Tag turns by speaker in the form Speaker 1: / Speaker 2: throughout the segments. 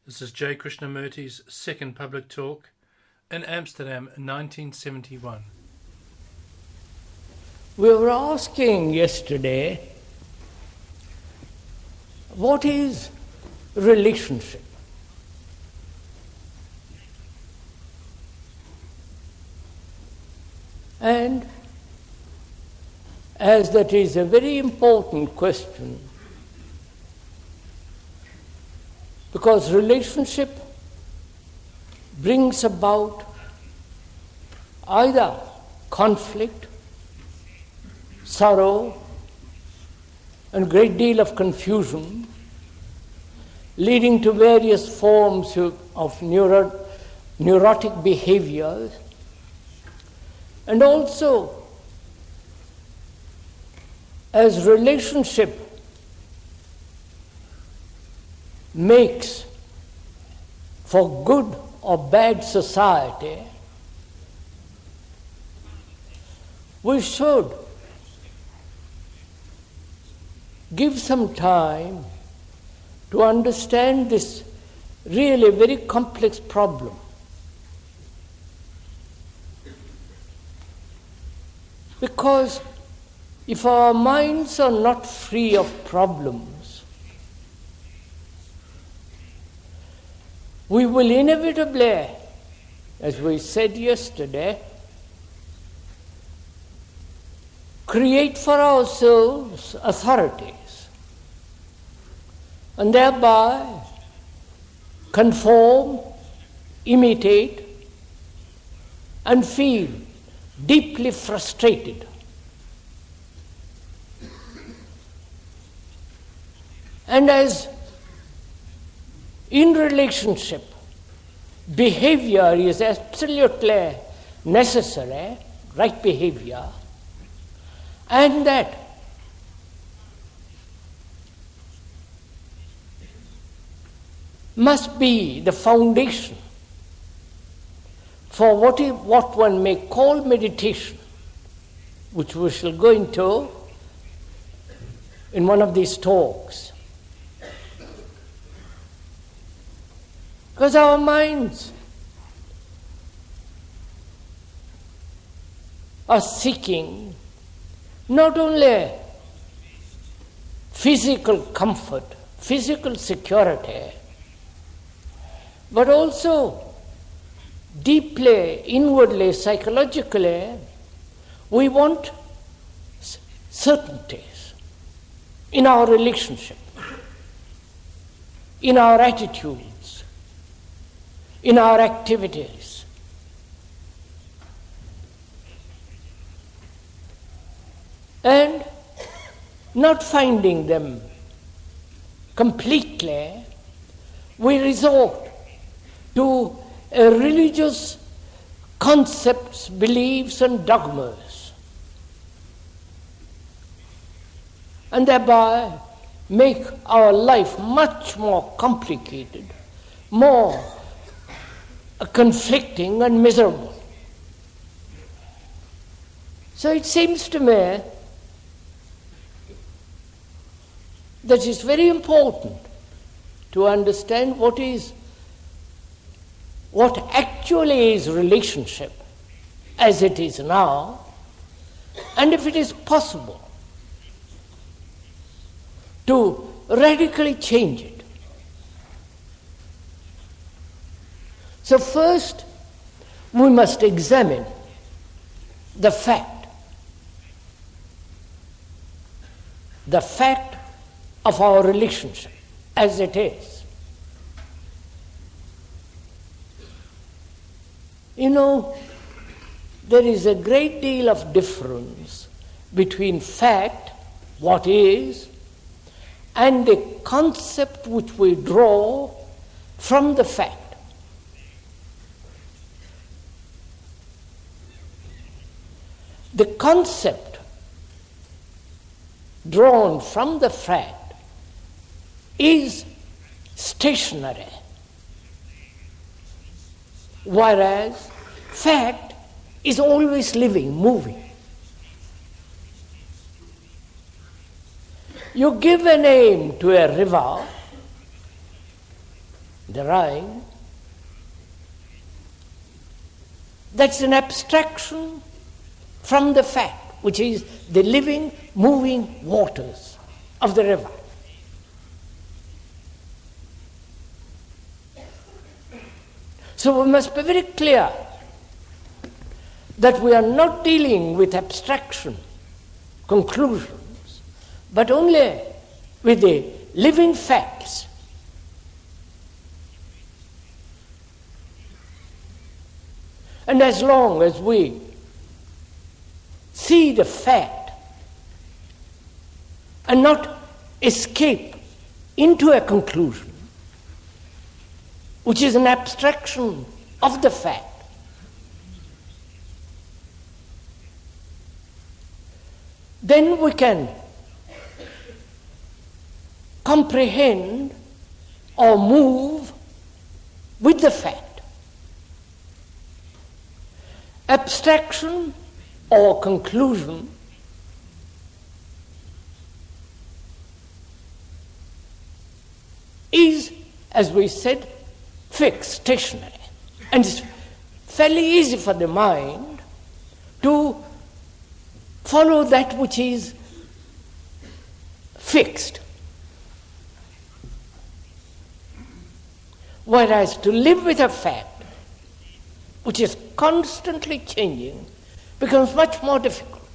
Speaker 1: This is J. Krishnamurti's second public talk in Amsterdam in 1971.
Speaker 2: We were asking yesterday, what is relationship? And as that is a very important question, because relationship brings about either conflict, sorrow, and a great deal of confusion, leading to various forms of neurotic behaviors, and also as relationship makes for good or bad society, we should give some time to understand this really very complex problem. Because if our minds are not free of problems, we will inevitably, as we said yesterday, create for ourselves authorities and thereby conform, imitate, and feel deeply frustrated. And as in relationship, behavior is absolutely necessary, right behavior, and that must be the foundation for what one may call meditation, which we shall go into in one of these talks. Because our minds are seeking not only physical comfort, physical security, but also deeply, inwardly, psychologically, we want certainties in our relationship, in our attitudes, in our activities. And not finding them completely, we resort to religious concepts, beliefs, and dogmas, and thereby make our life much more complicated, more conflicting and miserable. So it seems to me that it's very important to understand what actually is relationship as it is now, and if it is possible to radically change it. So first, we must examine the fact of our relationship as it is. You know, there is a great deal of difference between fact, what is, and the concept which we draw from the fact. The concept drawn from the fact is stationary, whereas fact is always living, moving. You give a name to a river, the rhyme, that's an abstraction from the fact, which is the living, moving waters of the river. So we must be very clear that we are not dealing with abstraction, conclusions, but only with the living facts. And as long as we see the fact and not escape into a conclusion, which is an abstraction of the fact, then we can comprehend or move with the fact. Abstraction or conclusion is, as we said, fixed, stationary. And it's fairly easy for the mind to follow that which is fixed. Whereas to live with a fact which is constantly changing becomes much more difficult.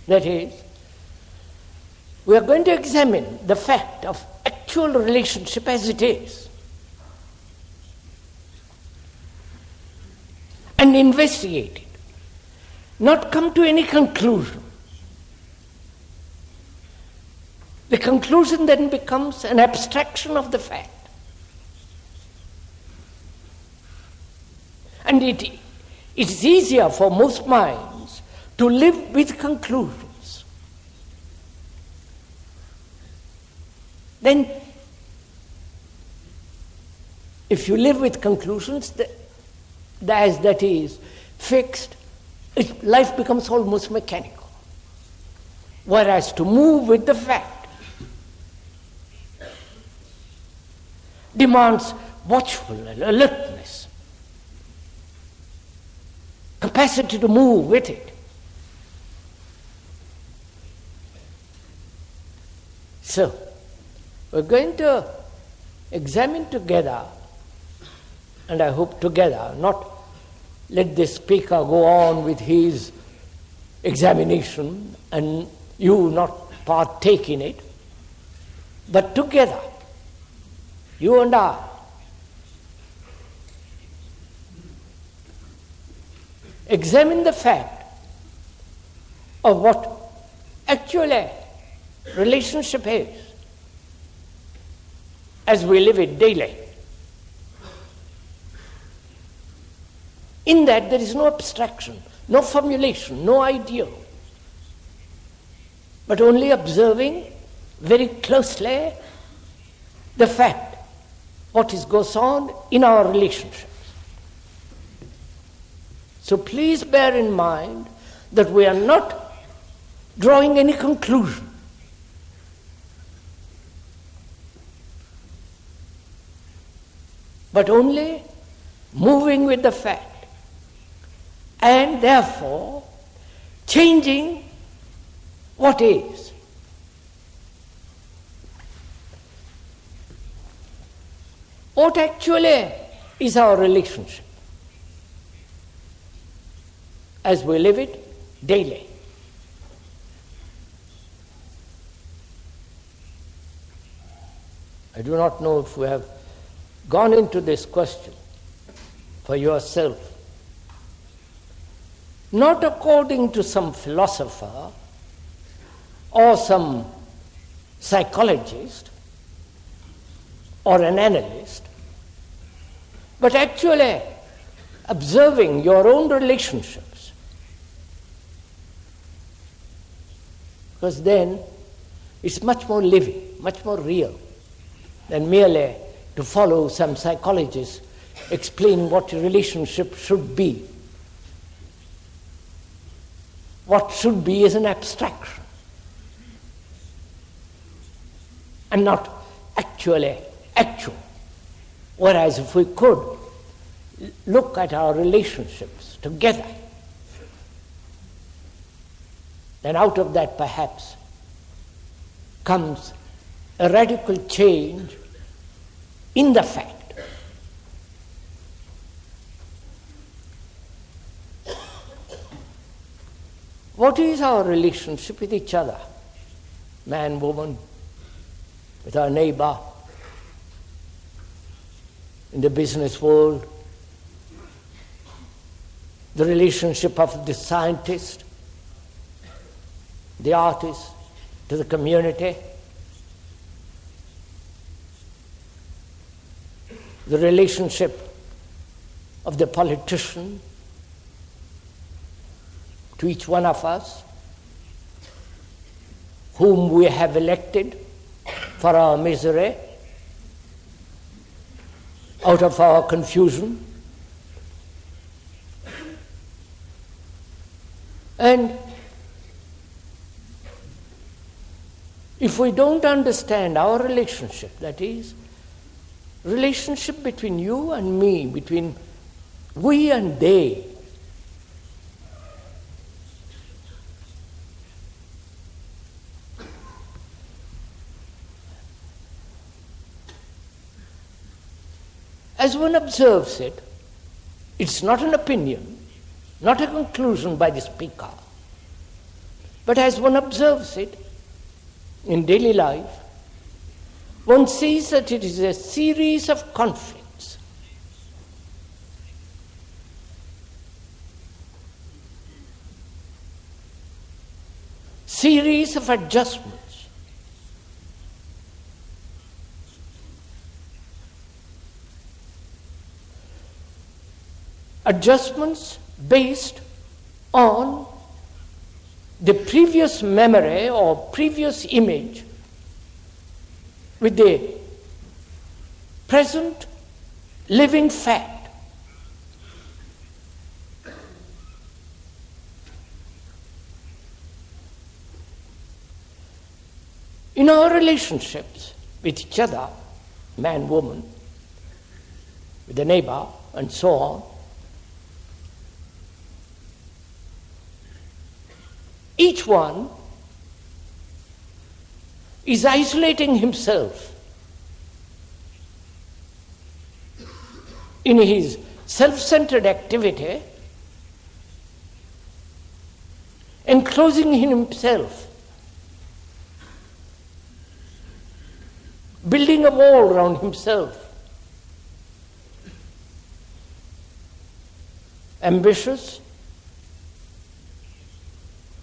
Speaker 2: That is, we are going to examine the fact of actual relationship as it is and investigate it, not come to any conclusion. The conclusion then becomes an abstraction of the fact. And it is easier for most minds to live with conclusions. Then, if you live with conclusions, that is fixed, life becomes almost mechanical. Whereas to move with the fact demands watchful alertness, capacity to move with it. So, we're going to examine together, and I hope together, not let the speaker go on with his examination and you not partake in it, but together, you and I, examine the fact of what actually relationship is as we live it daily. In that there is no abstraction, no formulation, no ideal, but only observing very closely the fact, what goes on in our relationships. So please bear in mind that we are not drawing any conclusion. But only moving with the fact, and therefore changing what is. What actually is our relationship as we live it daily? I do not know if we have gone into this question for yourself, not according to some philosopher or some psychologist or an analyst, but actually observing your own relationships. Because then it's much more living, much more real than merely to follow some psychologist explain what a relationship should be. What should be is an abstraction. and not actually actual. Whereas if we could look at our relationships together, then out of that perhaps comes a radical change in the fact. What is our relationship with each other? Man, woman, with our neighbor, in the business world, the relationship of the scientist, the artist, to the community, the relationship of the politician to each one of us, whom we have elected for our misery, out of our confusion. And if we don't understand our relationship, that is, relationship between you and me, between we and they, as one observes it, it's not an opinion, not a conclusion by the speaker, but as one observes it in daily life, one sees that it is a series of conflicts. Series of adjustments. Adjustments based on the previous memory or previous image with the present living fact. In our relationships with each other, man, woman, with the neighbor, and so on, each one is isolating himself in his self-centered activity, enclosing himself, building a wall around himself, ambitious,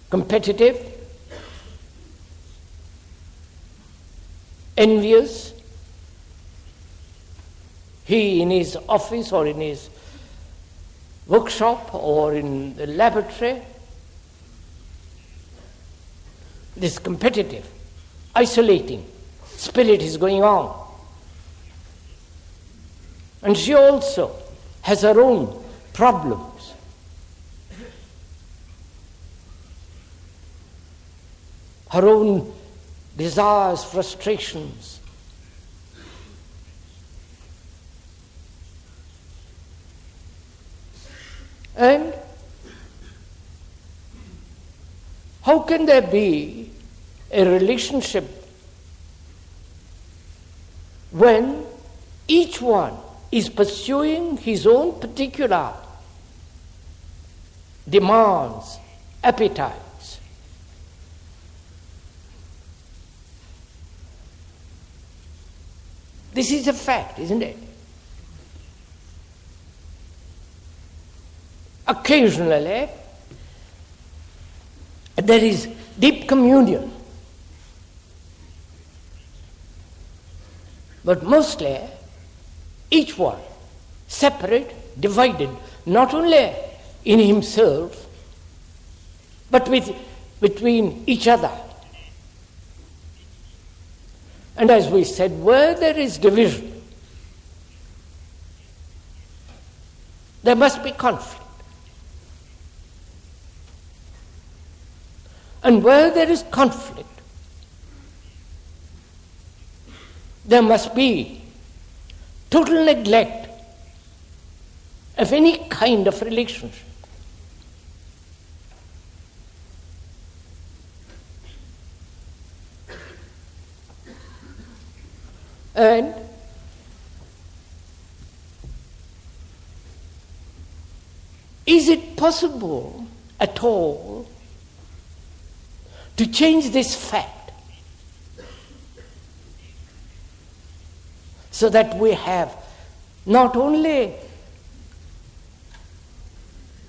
Speaker 2: competitive, envious, he in his office or in his workshop or in the laboratory, this competitive, isolating spirit is going on. And she also has her own problems. Her own desires, frustrations. And how can there be a relationship when each one is pursuing his own particular demands, appetites? This is a fact, isn't it? Occasionally, there is deep communion. But mostly, each one, separate, divided, not only in himself, but between each other. And as we said, where there is division, there must be conflict. And where there is conflict, there must be total neglect of any kind of relationship. And is it possible at all to change this fact so that we have not only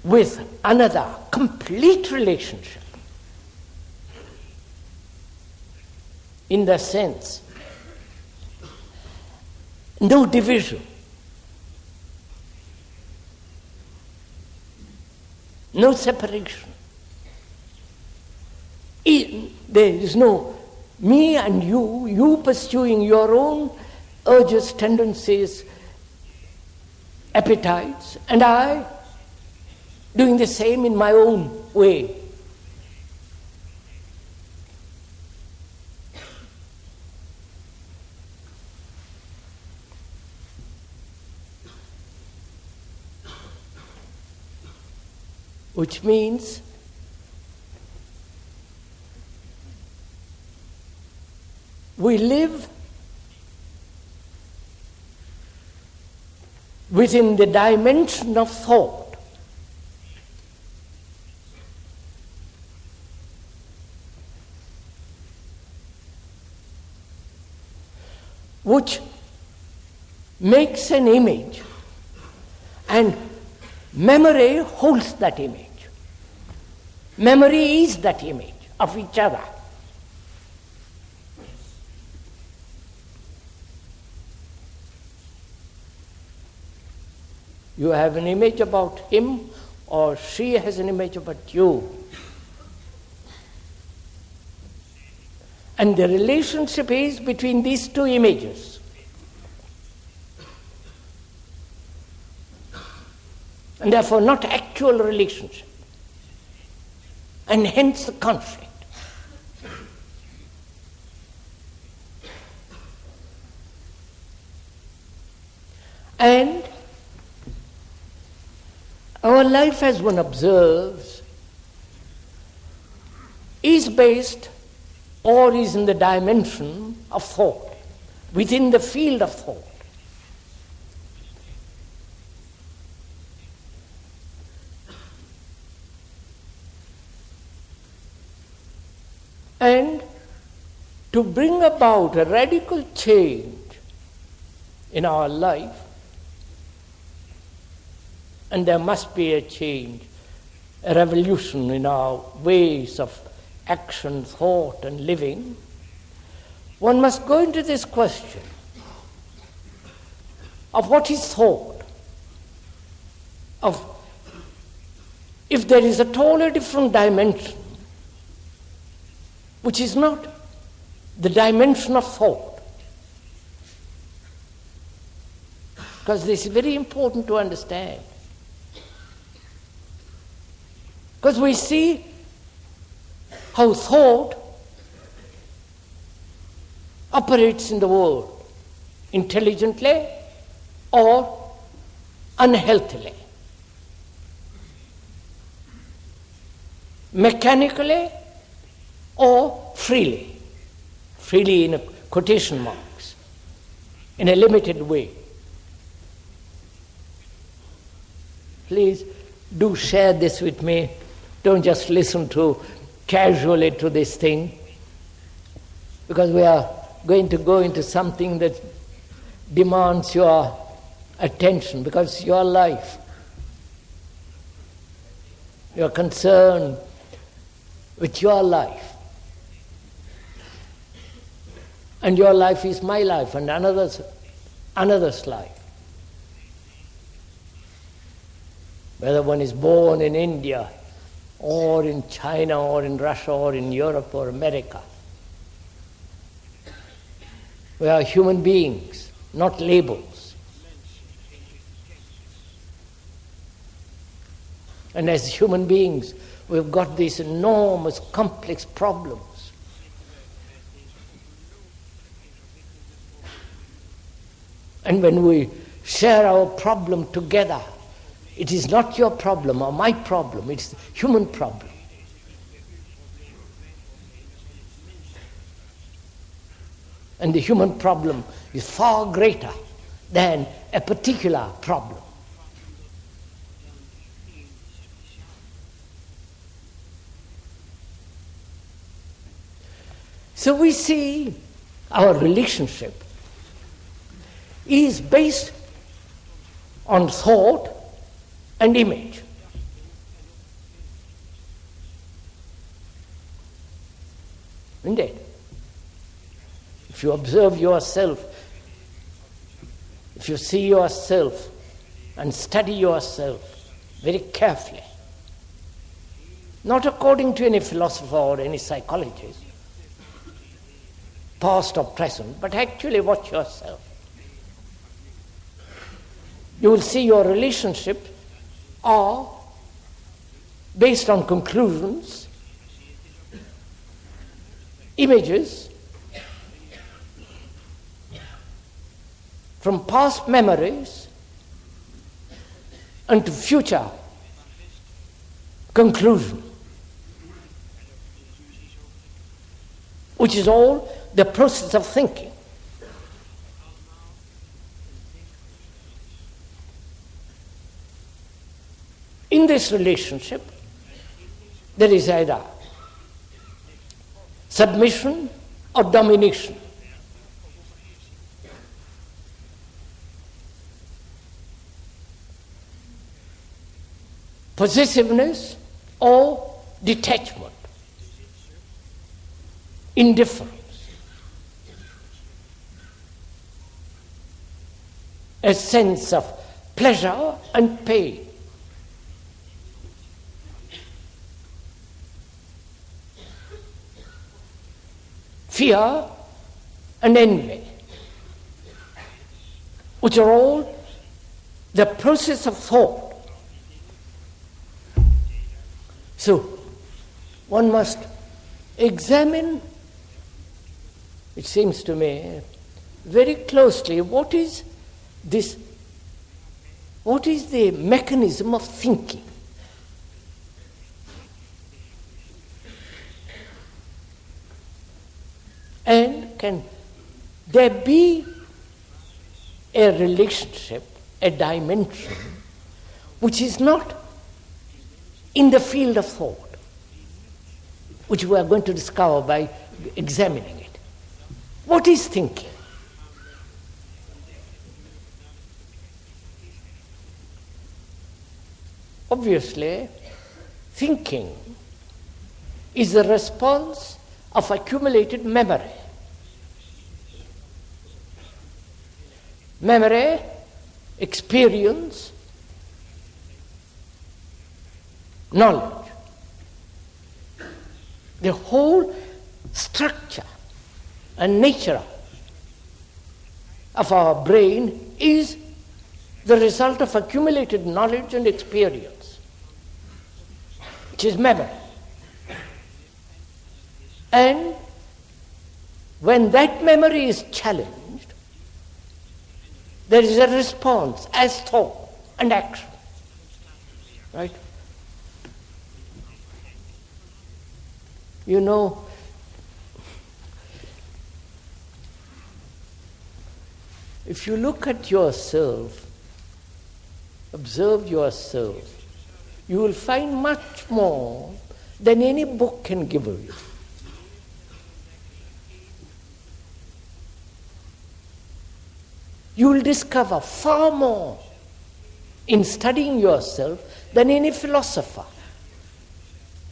Speaker 2: with another complete relationship, in the sense no division, no separation. There is no me and you pursuing your own urges, tendencies, appetites, and I doing the same in my own way. Which means we live within the dimension of thought, which makes an image, and memory holds that image. Memory is that image of each other. You have an image about him, or she has an image about you. And the relationship is between these two images. And therefore not actual relationship. And hence the conflict. And our life, as one observes, is based or is in the dimension of thought, within the field of thought. And to bring about a radical change in our life, and there must be a change, a revolution in our ways of action, thought, and living, one must go into this question of what is thought, of if there is at all a different dimension, which is not the dimension of thought. Because this is very important to understand. Because we see how thought operates in the world, intelligently or unhealthily, mechanically or freely in quotation marks, in a limited way. Please do share this with me. Don't just listen casually to this thing, because we are going to go into something that demands your attention, because it's your life. You're concerned with your life. And your life is my life and another's life. Whether one is born in India or in China or in Russia or in Europe or America. We are human beings, not labels. And as human beings, we've got these enormous, complex problems. And when we share our problem together, it is not your problem or my problem, it's the human problem. And the human problem is far greater than a particular problem. So we see our relationship is based on thought and image. Indeed. If you observe yourself, if you see yourself and study yourself very carefully, not according to any philosopher or any psychologist, past or present, but actually watch yourself, you will see your relationships are based on conclusions, images from past memories and to future conclusion, which is all the process of thinking. In this relationship, there is either submission or domination. Possessiveness or detachment. Indifference. A sense of pleasure and pain. Fear and envy, which are all the process of thought. So, one must examine, it seems to me, very closely what is the mechanism of thinking. And can there be a relationship, a dimension, which is not in the field of thought, which we are going to discover by examining it? What is thinking? Obviously, thinking is the response of accumulated memory. Memory, experience, knowledge. The whole structure and nature of our brain is the result of accumulated knowledge and experience, which is memory. And when that memory is challenged, there is a response as thought and action. Right? You know, if you look at yourself, observe yourself, you will find much more than any book can give you. You will discover far more in studying yourself than any philosopher,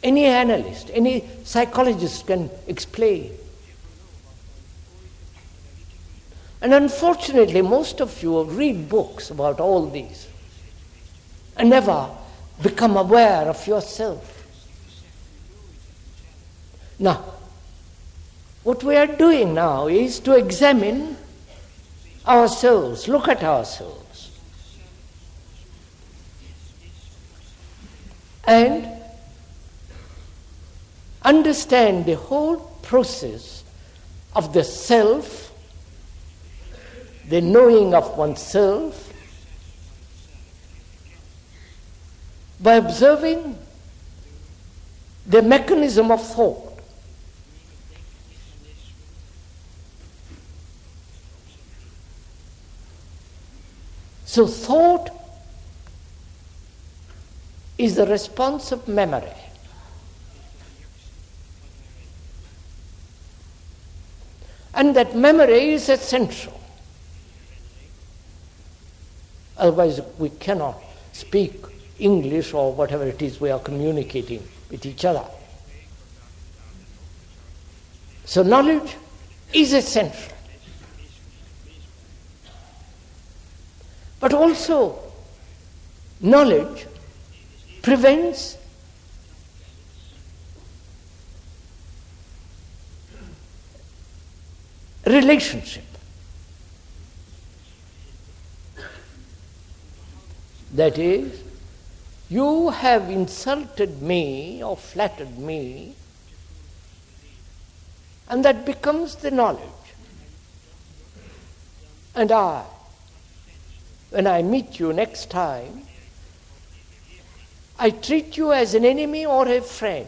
Speaker 2: any analyst, any psychologist can explain. And unfortunately, most of you read books about all these and never become aware of yourself. Now, what we are doing now is to examine ourselves, look at ourselves, and understand the whole process of the self the knowing of oneself by observing the mechanism of thought. So thought is the response of memory. And that memory is essential. Otherwise we cannot speak English or whatever it is we are communicating with each other. So knowledge is essential. But also, knowledge prevents relationship. That is, you have insulted me or flattered me, and that becomes the knowledge. And when I meet you next time, I treat you as an enemy or a friend.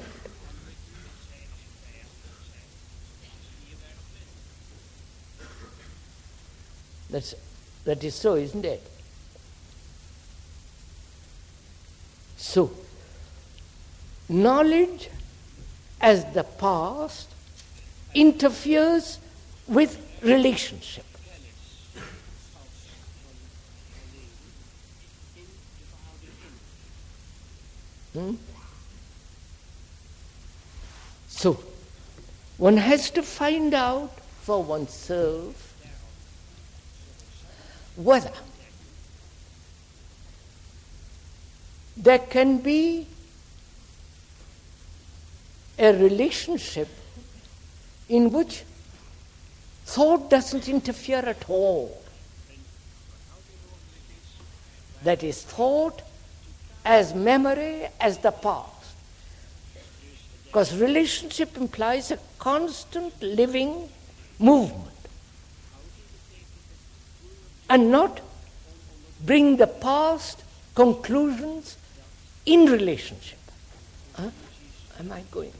Speaker 2: That is so, isn't it? So, knowledge as the past interferes with relationship. So, one has to find out for oneself whether there can be a relationship in which thought doesn't interfere at all. That is, thought as memory, as the past. Because relationship implies a constant living movement. And not bring the past conclusions in relationship. Am I going?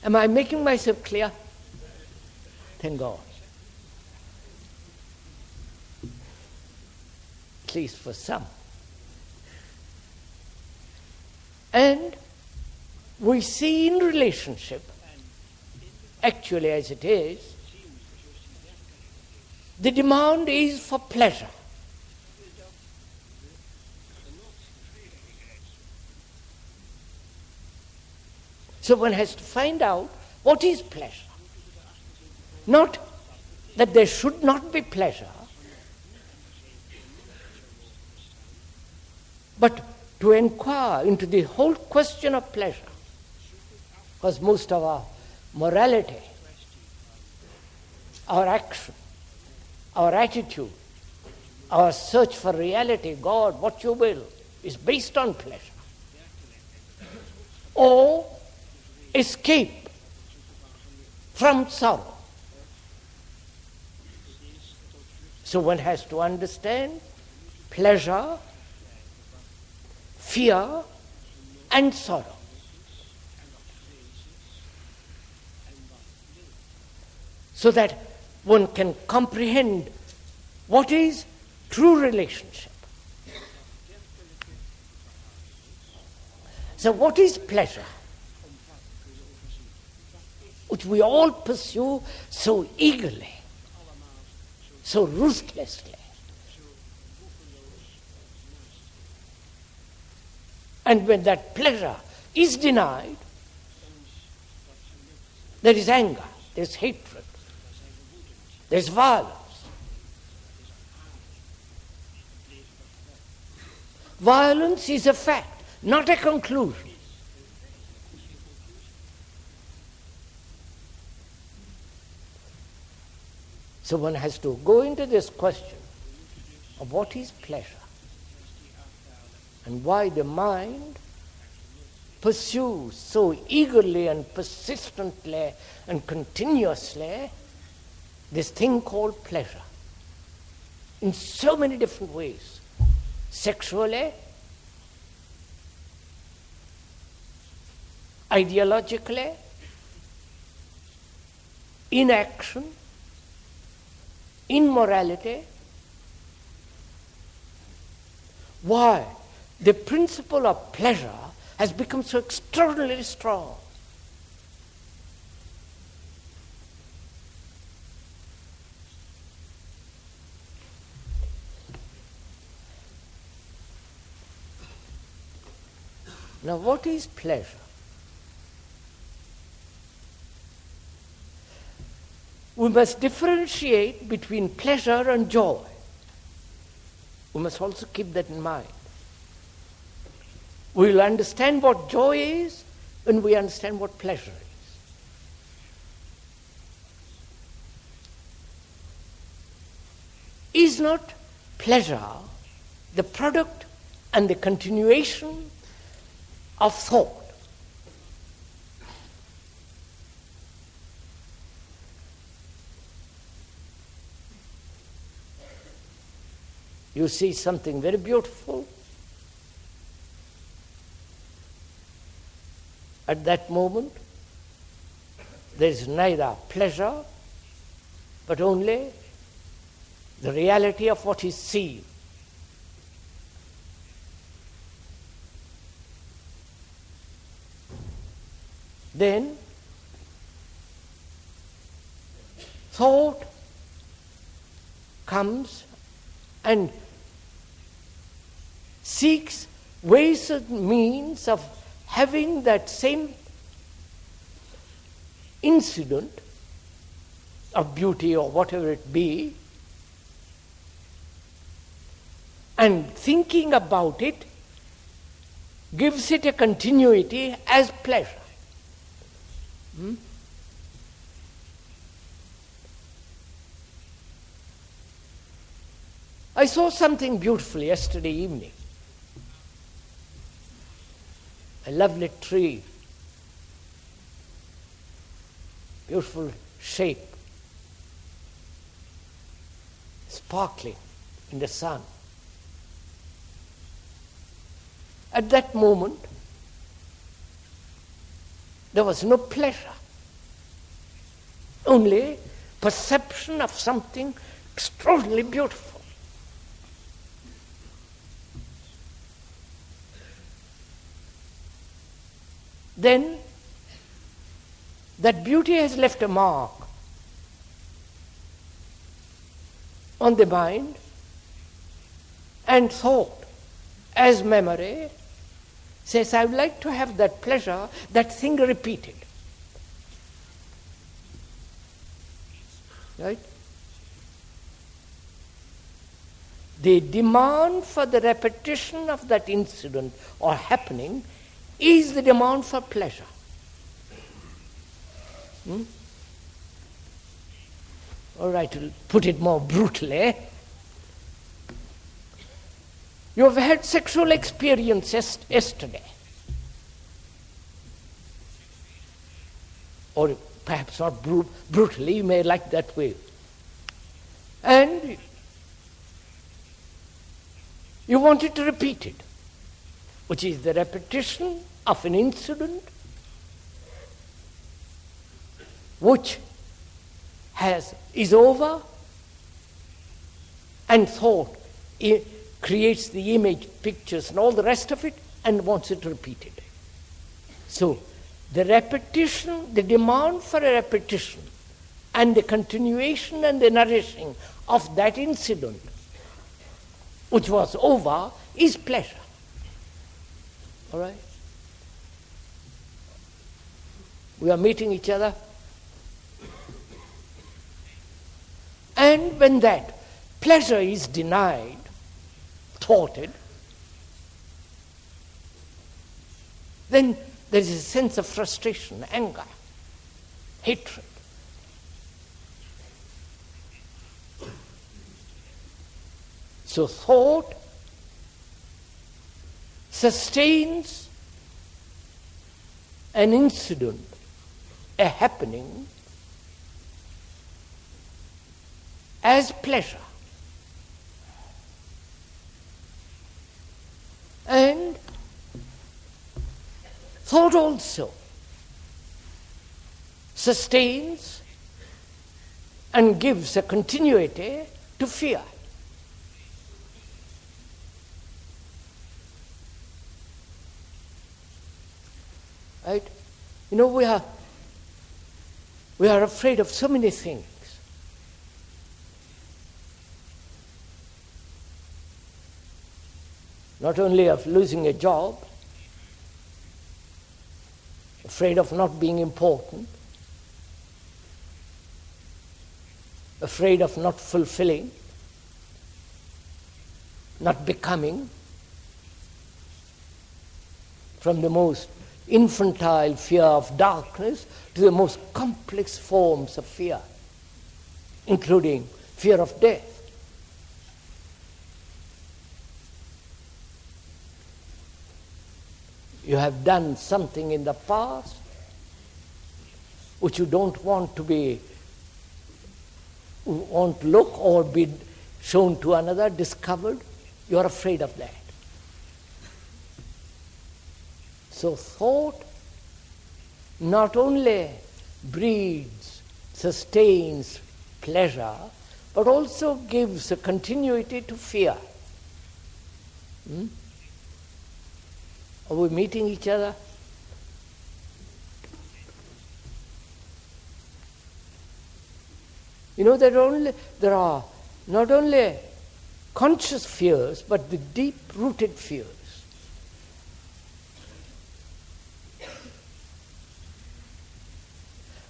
Speaker 2: Am I making myself clear? Thank God. At least for some. And we see in relationship, actually as it is, the demand is for pleasure. So one has to find out what is pleasure. Not that there should not be pleasure, but to inquire into the whole question of pleasure. Because most of our morality, our action, our attitude, our search for reality, God, what you will, is based on pleasure. Or escape from sorrow. So one has to understand pleasure, fear, and sorrow. So that one can comprehend what is true relationship. So what is pleasure? Which we all pursue so eagerly, so ruthlessly. And when that pleasure is denied, there is anger, there is hatred, there is violence. Violence is a fact, not a conclusion. So one has to go into this question of what is pleasure and why the mind pursues so eagerly and persistently and continuously this thing called pleasure in so many different ways. Sexually, ideologically, in action, in morality. Why? The principle of pleasure has become so extraordinarily strong. Now, what is pleasure? We must differentiate between pleasure and joy. We must also keep that in mind. We will understand what joy is when we understand what pleasure is. Is not pleasure the product and the continuation of thought? You see something very beautiful. At that moment, there is neither pleasure, but only the reality of what is seen. Then, thought comes and seeks ways and means of having that same incident of beauty or whatever it be, and thinking about it gives it a continuity as pleasure. I saw something beautiful yesterday evening. A lovely tree, beautiful shape, sparkling in the sun. At that moment, there was no pleasure, only perception of something extraordinarily beautiful. Then that beauty has left a mark on the mind, and thought, as memory, says, I would like to have that pleasure, that thing repeated. Right? The demand for the repetition of that incident or happening is the demand for pleasure. All right, to put it more brutally, you have had sexual experience yesterday, or perhaps not brutally, you may like that way, and you wanted to repeat it, which is the repetition of an incident which is over, and thought creates the image, pictures, and all the rest of it, and wants it repeated. So the repetition, the demand for a repetition, and the continuation and the nourishing of that incident which was over is pleasure. All right? We are meeting each other. And when that pleasure is denied, thwarted, then there is a sense of frustration, anger, hatred. So thought sustains an incident, a happening, as pleasure. And thought also sustains and gives a continuity to fear. Right? You know, we are afraid of so many things. Not only of losing a job, afraid of not being important, afraid of not fulfilling, not becoming, from the most infantile fear of darkness to the most complex forms of fear, including fear of death. You have done something in the past which you don't want to look or be shown to another, discovered. You are afraid of that. So thought not only breeds, sustains pleasure, but also gives a continuity to fear. Are we meeting each other? You know, there are not only conscious fears, but the deep-rooted fears.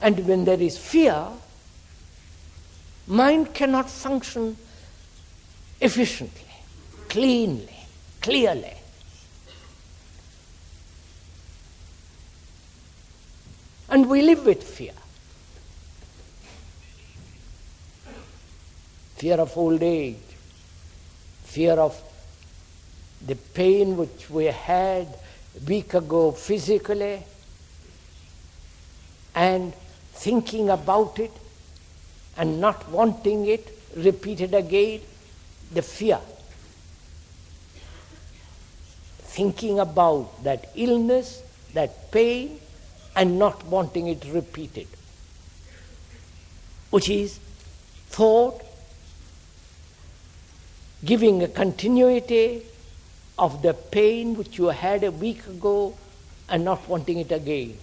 Speaker 2: And when there is fear, mind cannot function efficiently, cleanly, clearly. And we live with fear. Fear of old age, fear of the pain which we had a week ago physically, and thinking about it and not wanting it repeated again, the fear. Thinking about that illness, that pain, and not wanting it repeated, which is thought giving a continuity of the pain which you had a week ago and not wanting it again.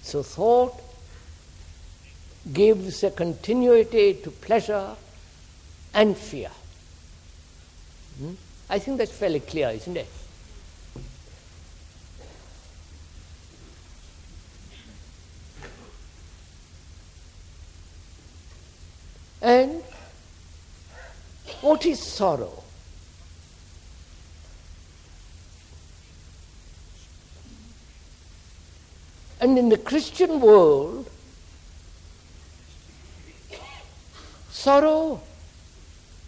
Speaker 2: So thought gives a continuity to pleasure and fear. I think that's fairly clear, isn't it? And what is sorrow? And in the Christian world, sorrow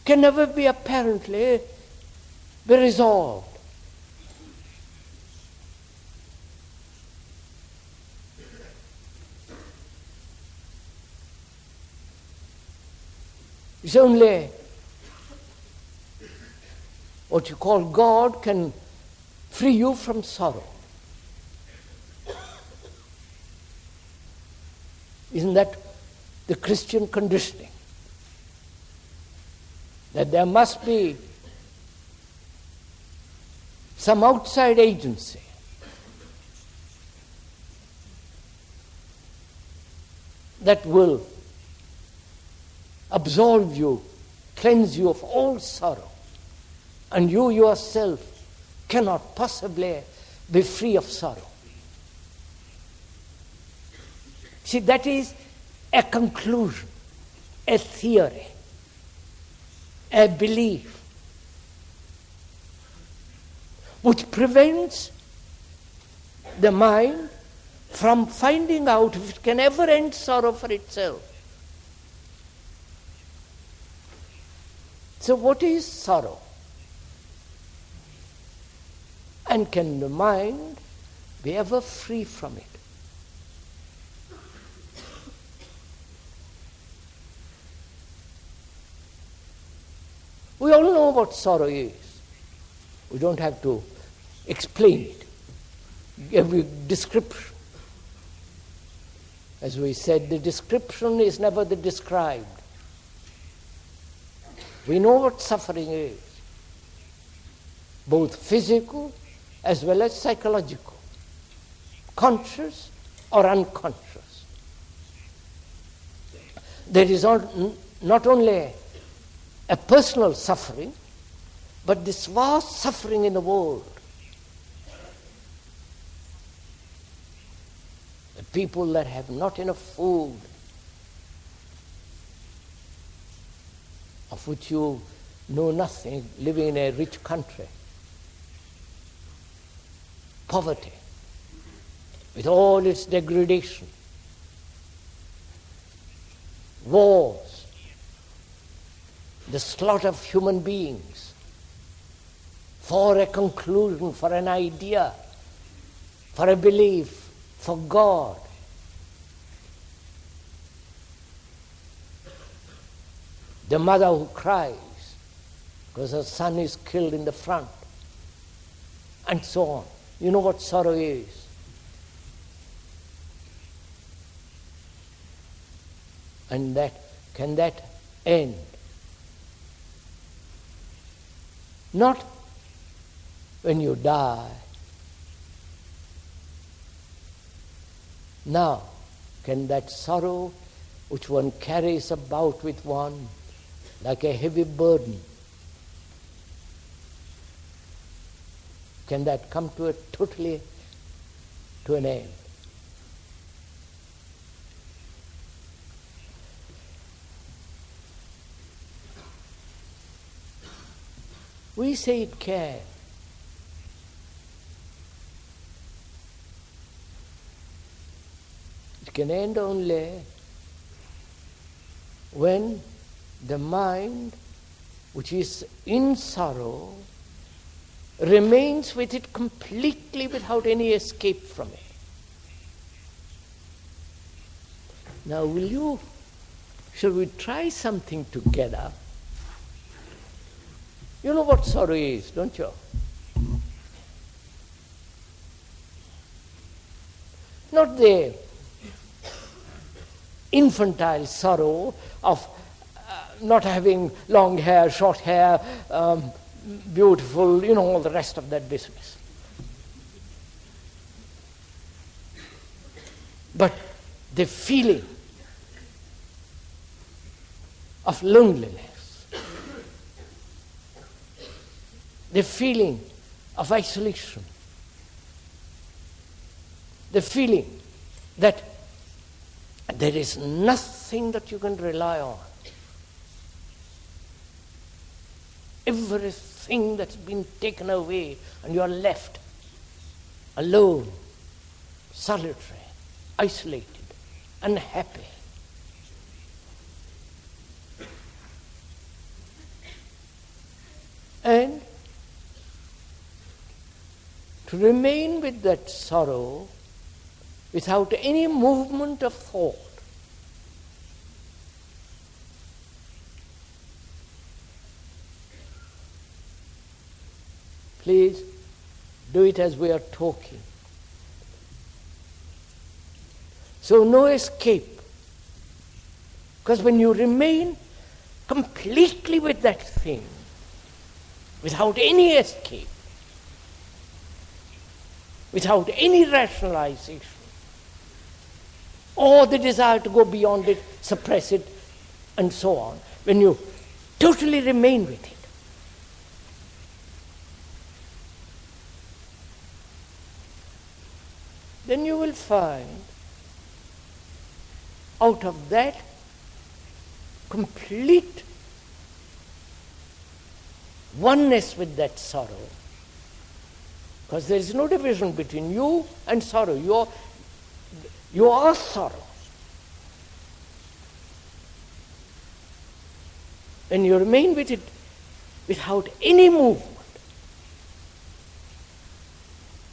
Speaker 2: can never be apparently be resolved. It's only what you call God can free you from sorrow. Isn't that the Christian conditioning? That there must be some outside agency that will absolve you, cleanse you of all sorrow, and you yourself cannot possibly be free of sorrow. See, that is a conclusion, a theory, a belief, which prevents the mind from finding out if it can ever end sorrow for itself. So what is sorrow? And can the mind be ever free from it? We all know what sorrow is. We don't have to explain it, give you description. As we said, the description is never the described. We know what suffering is, both physical as well as psychological, conscious or unconscious. There is not only a personal suffering, but this vast suffering in the world. The people that have not enough food, of which you know nothing, living in a rich country. Poverty, with all its degradation. Wars, the slaughter of human beings for a conclusion, for an idea, for a belief, for God. The mother who cries because her son is killed in the front, and so on. You know what sorrow is. And can that end? Not when you die. Now, can that sorrow which one carries about with one like a heavy burden, can that come to an end? We say it can. It can end only when the mind, which is in sorrow, remains with it completely without any escape from it. Now, shall we try something together? You know what sorrow is, don't you? Not the infantile sorrow of not having long hair, short hair, beautiful, all the rest of that business. But the feeling of loneliness, the feeling of isolation, the feeling that there is nothing that you can rely on. Everything that's been taken away and you are left alone, solitary, isolated, unhappy. And to remain with that sorrow without any movement of thought. Please do it as we are talking. So no escape. Because when you remain completely with that thing, without any escape, without any rationalization, or the desire to go beyond it, suppress it, and so on, when you totally remain with it, then you will find out of that complete oneness with that sorrow, because there is no division between you and sorrow. You are sorrow. When you remain with it without any movement,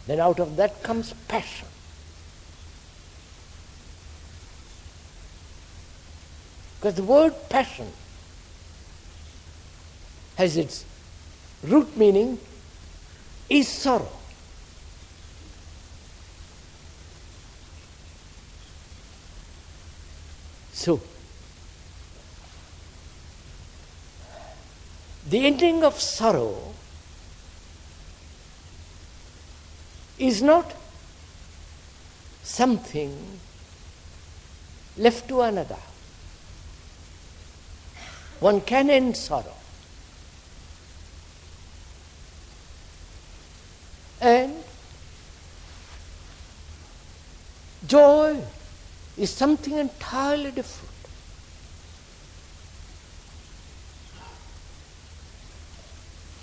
Speaker 2: then out of that comes passion. Because the word passion has its root meaning is sorrow. So, the ending of sorrow is not something left to another. One can end sorrow. And joy is something entirely different.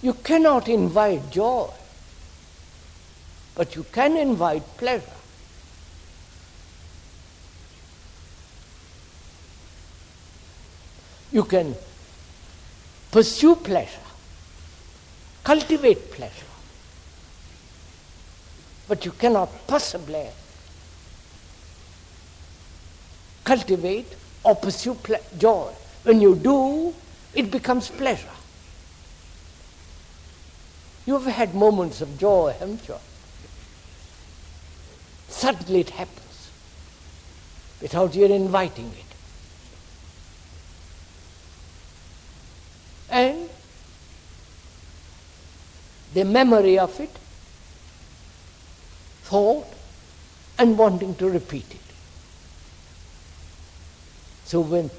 Speaker 2: You cannot invite joy, but you can invite pleasure. You can pursue pleasure, cultivate pleasure, but you cannot possibly cultivate or pursue joy. When you do, it becomes pleasure. You've had moments of joy, haven't you? Suddenly it happens, without your inviting it. And the memory of it, thought, and wanting to repeat it. So when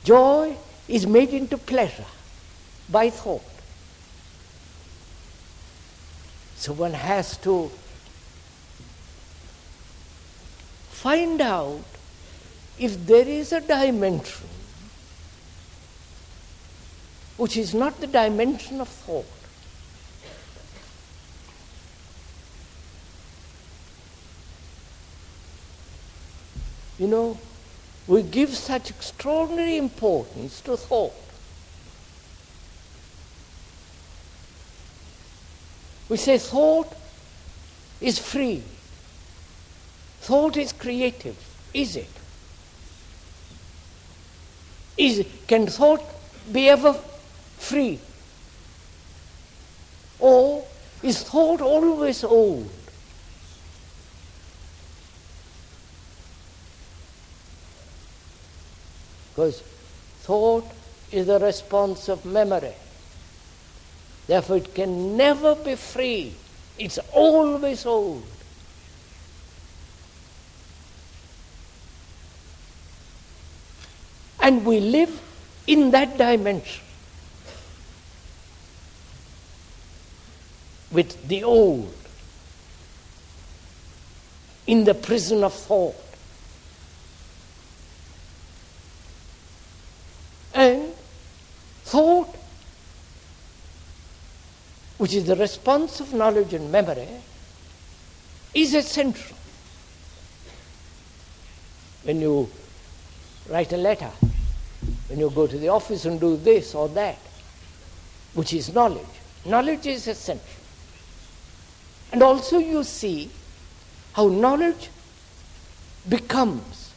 Speaker 2: joy is made into pleasure by thought, so one has to find out if there is a dimension which is not the dimension of thought. You know, we give such extraordinary importance to thought. We say thought is free. Thought is creative. Is it? Can thought be ever free? Or is thought always old? Because thought is the response of memory. Therefore it can never be free. It's always old. And we live in that dimension with the old, in the prison of thought. And thought, which is the response of knowledge and memory, is essential. When you write a letter, when you go to the office and do this or that, which is knowledge. Knowledge is essential. And also you see how knowledge becomes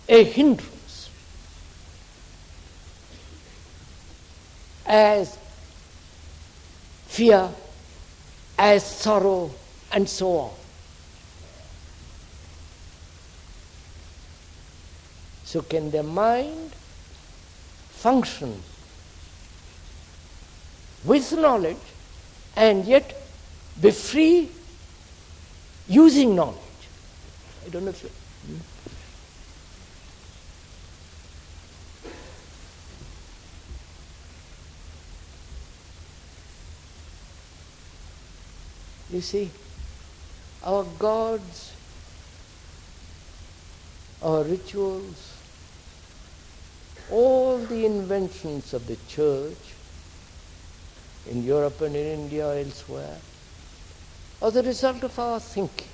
Speaker 2: a hindrance as fear, as sorrow, and so on. So can the mind function with knowledge and yet be free using knowledge? I don't know if you... You see, our gods, our rituals, all the inventions of the church in Europe and in India or elsewhere are the result of our thinking.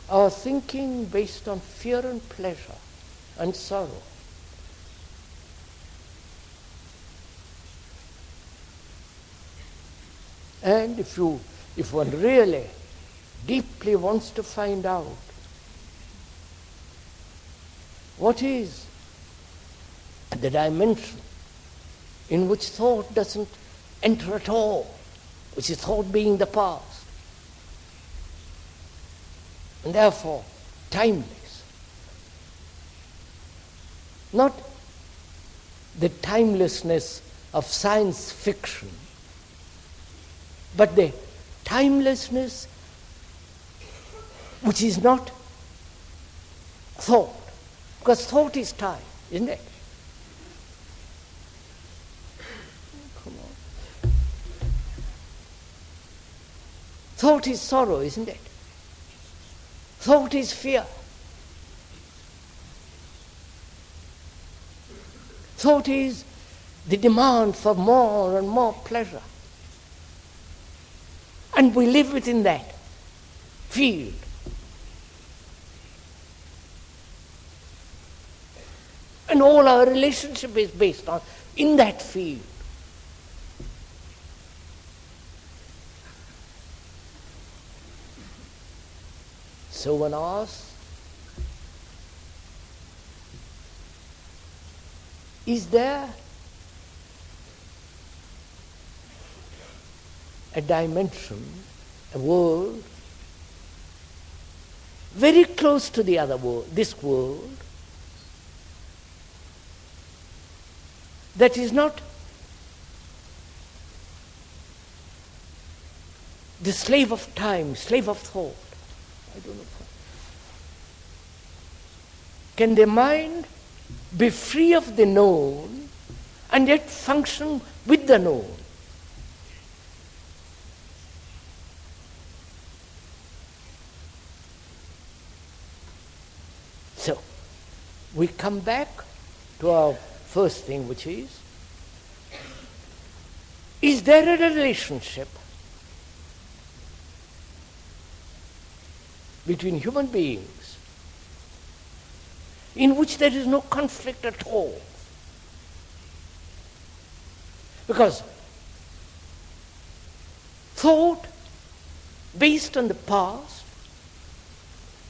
Speaker 2: Our thinking based on fear and pleasure and sorrow. And if one really deeply wants to find out What is the dimension in which thought doesn't enter at all, which is thought being the past, and therefore timeless? Not the timelessness of science fiction, but the timelessness which is not thought, because thought is time, isn't it? Come on. Thought is sorrow, isn't it? Thought is fear. Thought is the demand for more and more pleasure. And we live within that field. And all our relationship is based on in that field. So one asks, is there a dimension, a world, very close to the other world, this world, that is not the slave of time, slave of thought? I don't know. Can the mind be free of the known and yet function with the known? So, we come back to our first thing, which is there a relationship between human beings in which there is no conflict at all? Because thought based on the past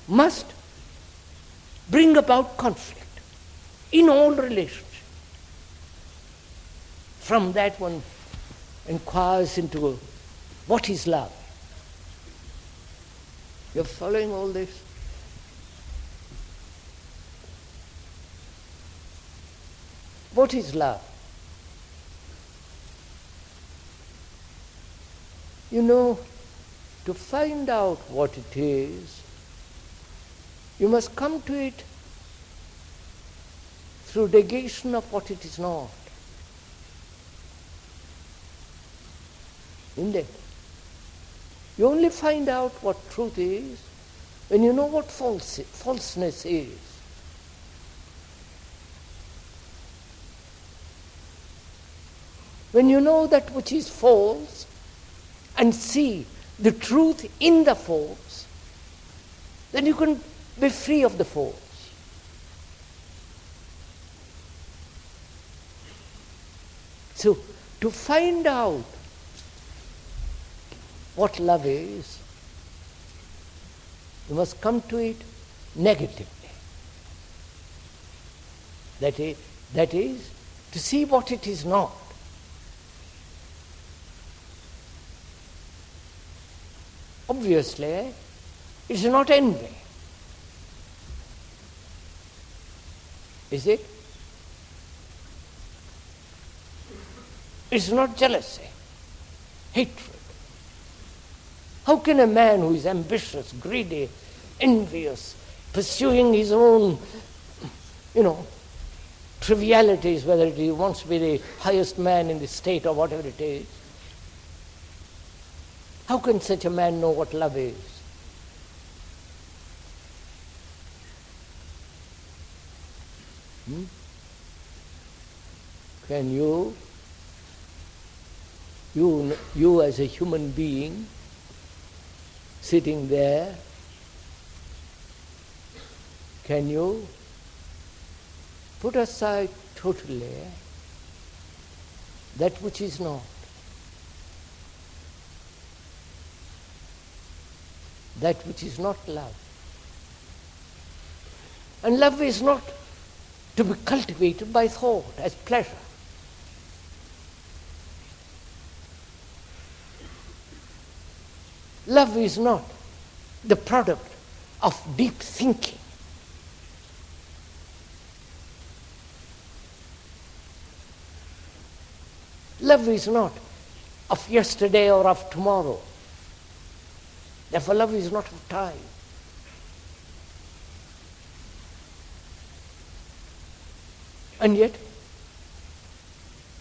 Speaker 2: must bring about conflict in all relationships. From that one inquires into what is love. You're following all this? What is love? You know, to find out what it is, you must come to it through negation of what it is not. Isn't it? You only find out what truth is when you know what falseness is. When you know that which is false and see the truth in the false, then you can be free of the false. So, to find out what love is, you must come to it negatively. That is, to see what it is not. Obviously, it's not envy. Is it? It's not jealousy, hatred. How can a man who is ambitious, greedy, envious, pursuing his own, trivialities, whether he wants to be the highest man in the state or whatever it is, how can such a man know what love is? Can you as a human being sitting there, can you put aside totally that which is not? That which is not love. And love is not to be cultivated by thought as pleasure. Love is not the product of deep thinking. Love is not of yesterday or of tomorrow. Therefore, love is not of time. And yet,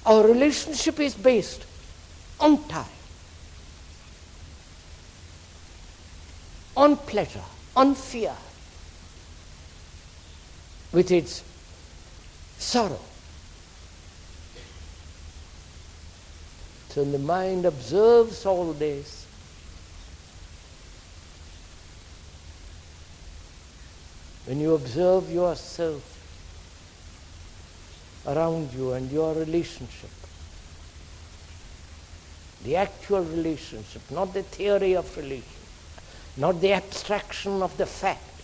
Speaker 2: our relationship is based on time, on pleasure, on fear, with its sorrow. So the mind observes all this. When you observe yourself around you and your relationship, the actual relationship, not the theory of relationship, not the abstraction of the fact,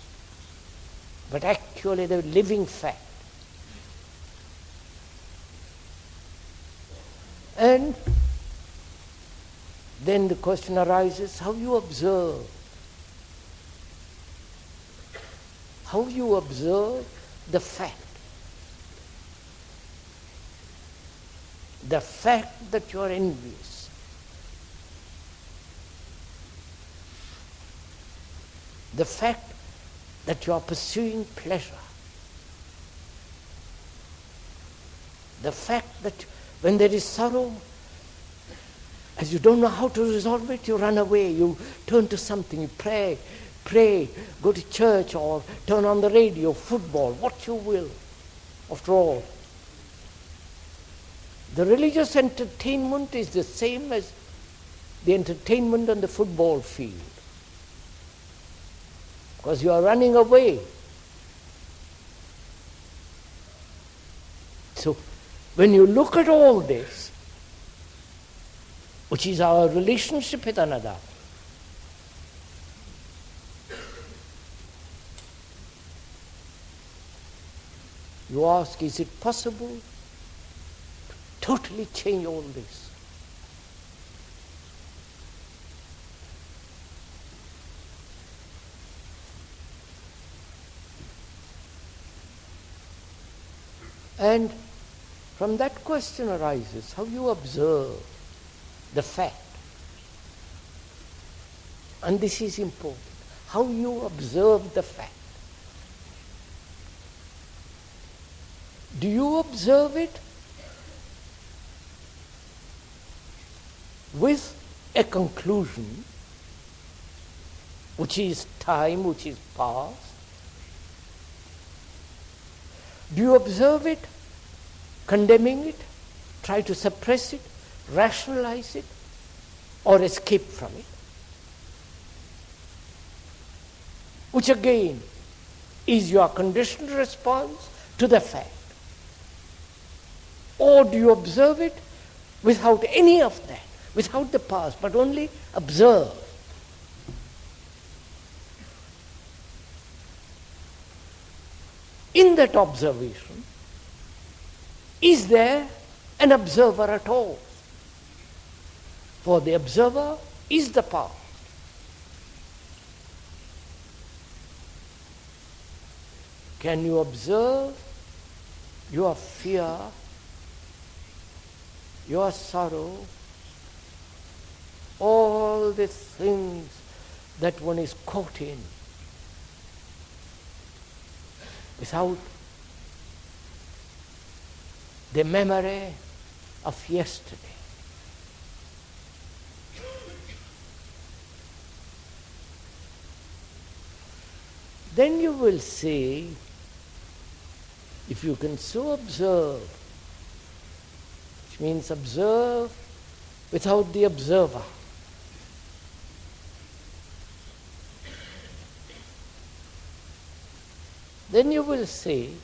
Speaker 2: but actually the living fact. And then the question arises, how you observe. How you observe the fact. The fact that you are envious. The fact that you are pursuing pleasure. The fact that when there is sorrow, as you don't know how to resolve it, you run away, you turn to something, you pray, go to church or turn on the radio, football, what you will. After all, the religious entertainment is the same as the entertainment on the football field. Because you are running away. So, when you look at all this, which is our relationship with another, you ask, is it possible to totally change all this? And from that question arises how you observe the fact. And this is important. How you observe the fact. Do you observe it with a conclusion, which is time, which is past? Do you observe it, condemning it, try to suppress it, rationalize it, or escape from it? Which again is your conditioned response to the fact. Or do you observe it without any of that, without the past, but only observe? In that observation, is there an observer at all? For the observer is the past. Can you observe your fear, your sorrow, all the things that one is caught in, without the memory of yesterday? Then you will see, if you can so observe, which means observe without the observer, then you will see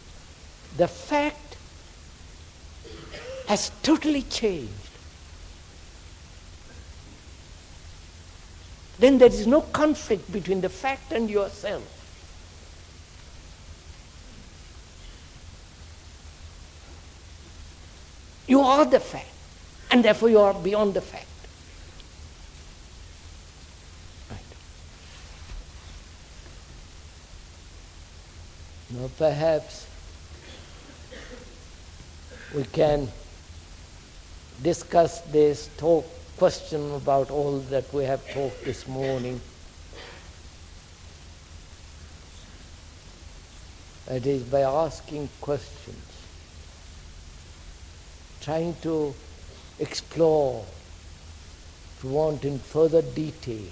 Speaker 2: the fact has totally changed. Then there is no conflict between the fact and yourself. You are the fact, and therefore you are beyond the fact. Right. Now perhaps we can discuss this question about all that we have talked this morning. That is, by asking questions, trying to explore, to want in further detail.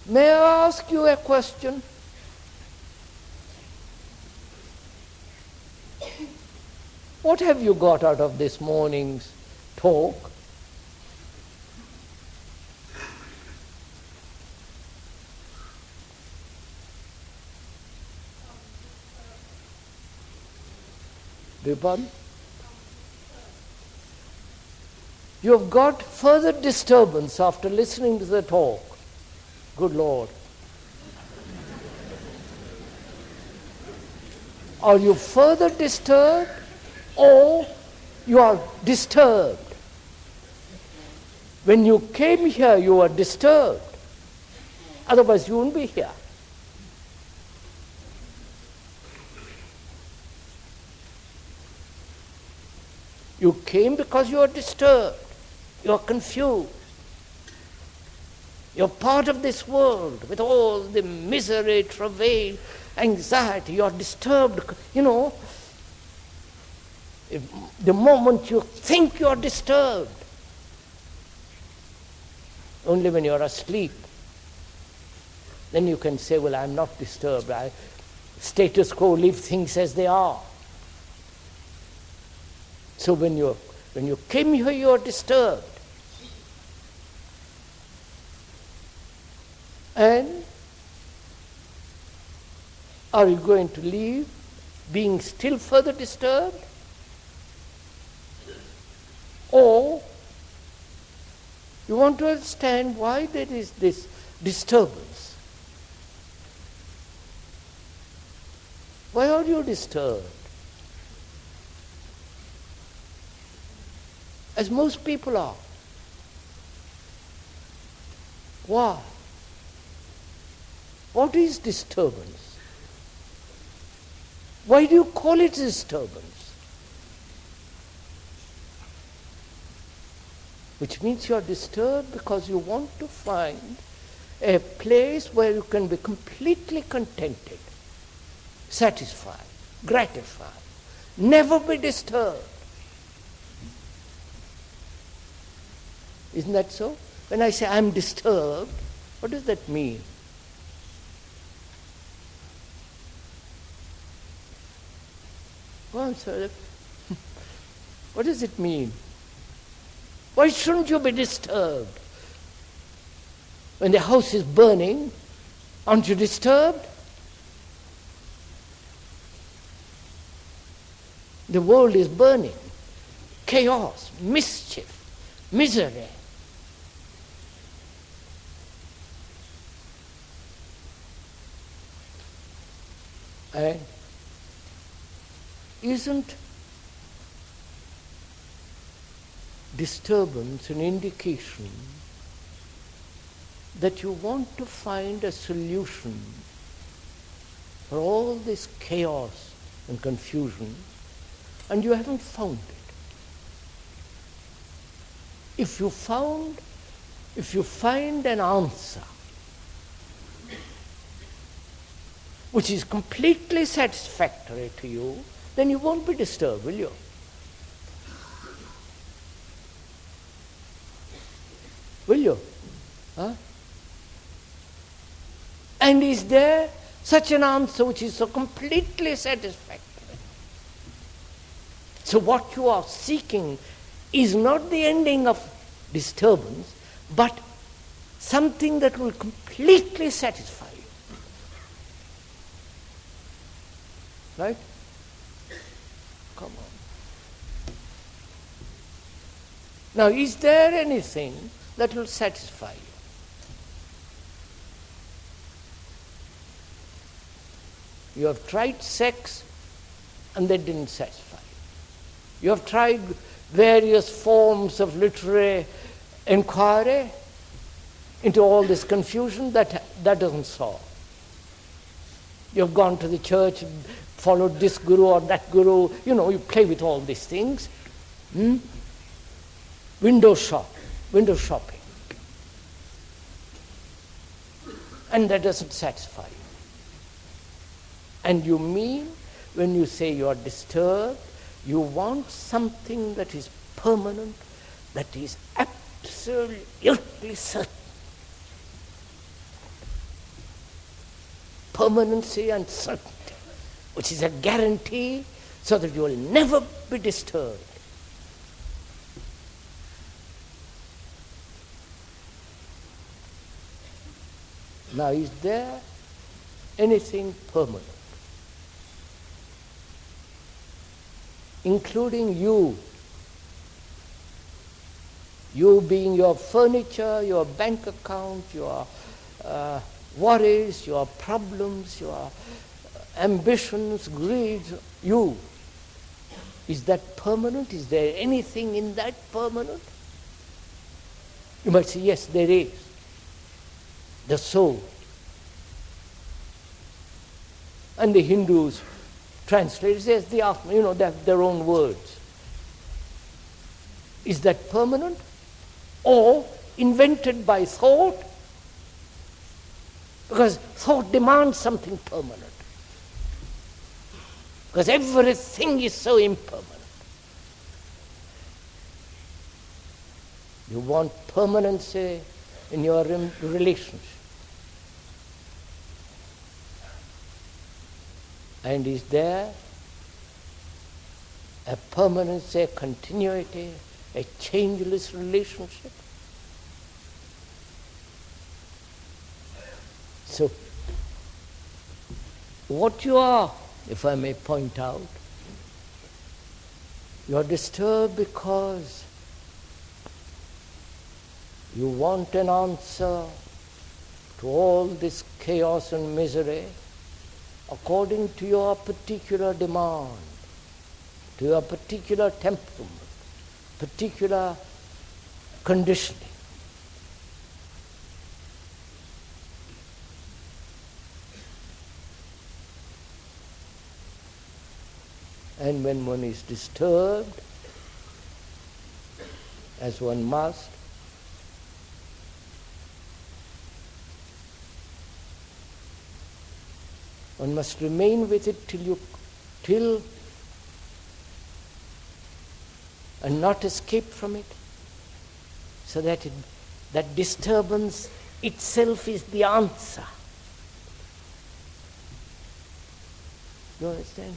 Speaker 2: May I ask you a question? What have you got out of this morning's talk? Pardon? You have got further disturbance after listening to the talk. Good Lord. Are you further disturbed, or you are disturbed? When you came here, you were disturbed. Otherwise, you wouldn't be here. You came because you are disturbed. You are confused. You're part of this world with all the misery, travail, anxiety. You're disturbed. You know, the moment you think you're disturbed, only when you're asleep, then you can say, well, I'm not disturbed. Status quo, leave things as they are. So when you came here, you are disturbed. And are you going to leave being still further disturbed? Or you want to understand why there is this disturbance? Why are you disturbed? As most people are. Why? What is disturbance? Why do you call it disturbance? Which means you are disturbed because you want to find a place where you can be completely contented, satisfied, gratified, never be disturbed. Isn't that so? When I say I'm disturbed, what does that mean? Well, sir, what does it mean? Why shouldn't you be disturbed? When the house is burning, aren't you disturbed? The world is burning. Chaos, mischief, misery. And isn't disturbance an indication that you want to find a solution for all this chaos and confusion, and you haven't found it? If you find an answer which is completely satisfactory to you, then you won't be disturbed, will you? Will you? Huh? And is there such an answer which is so completely satisfactory? So what you are seeking is not the ending of disturbance, but something that will completely satisfy you. Right? Come on. Now, is there anything that will satisfy you? You have tried sex and that didn't satisfy you. You have tried various forms of literary inquiry into all this confusion, that doesn't solve. You have gone to the church, followed this guru or that guru, you play with all these things. Window shopping. And that doesn't satisfy you. And you mean, when you say you are disturbed, you want something that is permanent, that is absolutely certain. Permanency and certainty, which is a guarantee so that you will never be disturbed. Now, is there anything permanent, including you? You being your furniture, your bank account, your worries, your problems, your ambitions, greeds, you. Is that permanent? Is there anything in that permanent? You might say, yes, there is. The soul. And the Hindus translate it as the Atma, they have their own words. Is that permanent? Or invented by thought? Because thought demands something permanent. Because everything is so impermanent. You want permanency in your relationship. And is there a permanency, a continuity, a changeless relationship? So, what you are, if I may point out, you are disturbed because you want an answer to all this chaos and misery according to your particular demand, to your particular temperament, particular conditioning. And when one is disturbed, as one must, one must remain with it till and not escape from it, so that that disturbance itself is the answer. You understand?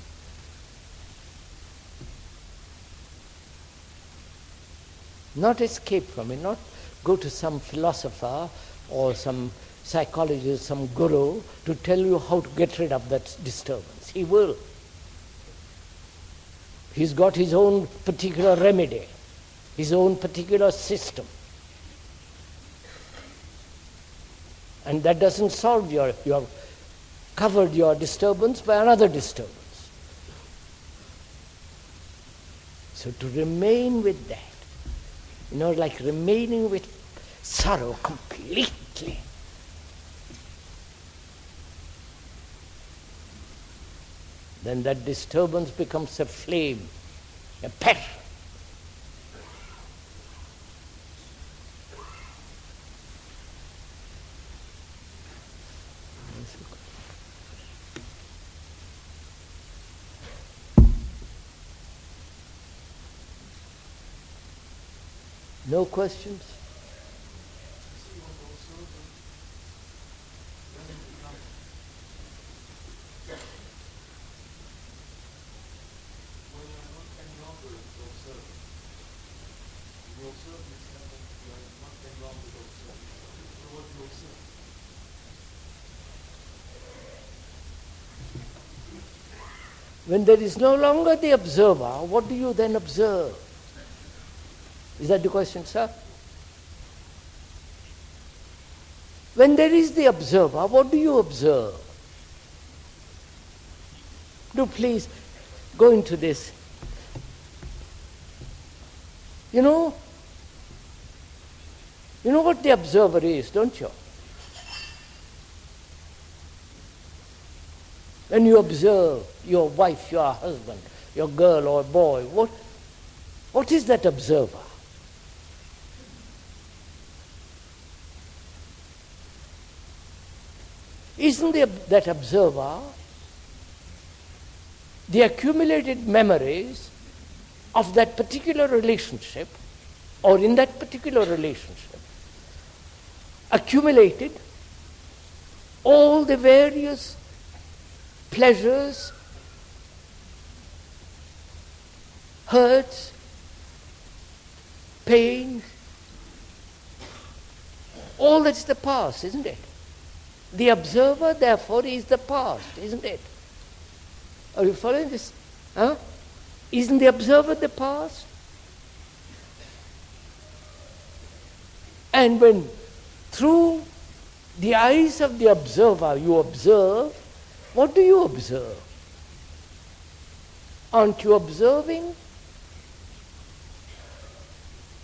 Speaker 2: Not escape from it, not go to some philosopher or some psychologist, some guru to tell you how to get rid of that disturbance. He will. He's got his own particular remedy, his own particular system. And that doesn't solve you have covered your disturbance by another disturbance. So to remain with that, like remaining with sorrow completely. Then that disturbance becomes a flame, a passion. No questions? When there is no longer the observer, what do you then observe? Is that the question, sir? When there is the observer, what do you observe? Do please go into this. You know what the observer is, don't you? When you observe your wife, your husband, your girl or boy, what is that observer? Isn't that observer the accumulated memories of that particular relationship, or in that particular relationship, accumulated all the various pleasures, hurts, pains, all that's the past, isn't it? The observer, therefore, is the past, isn't it? Are you following this? Huh? Isn't the observer the past? And when through the eyes of the observer you observe, what do you observe? Aren't you observing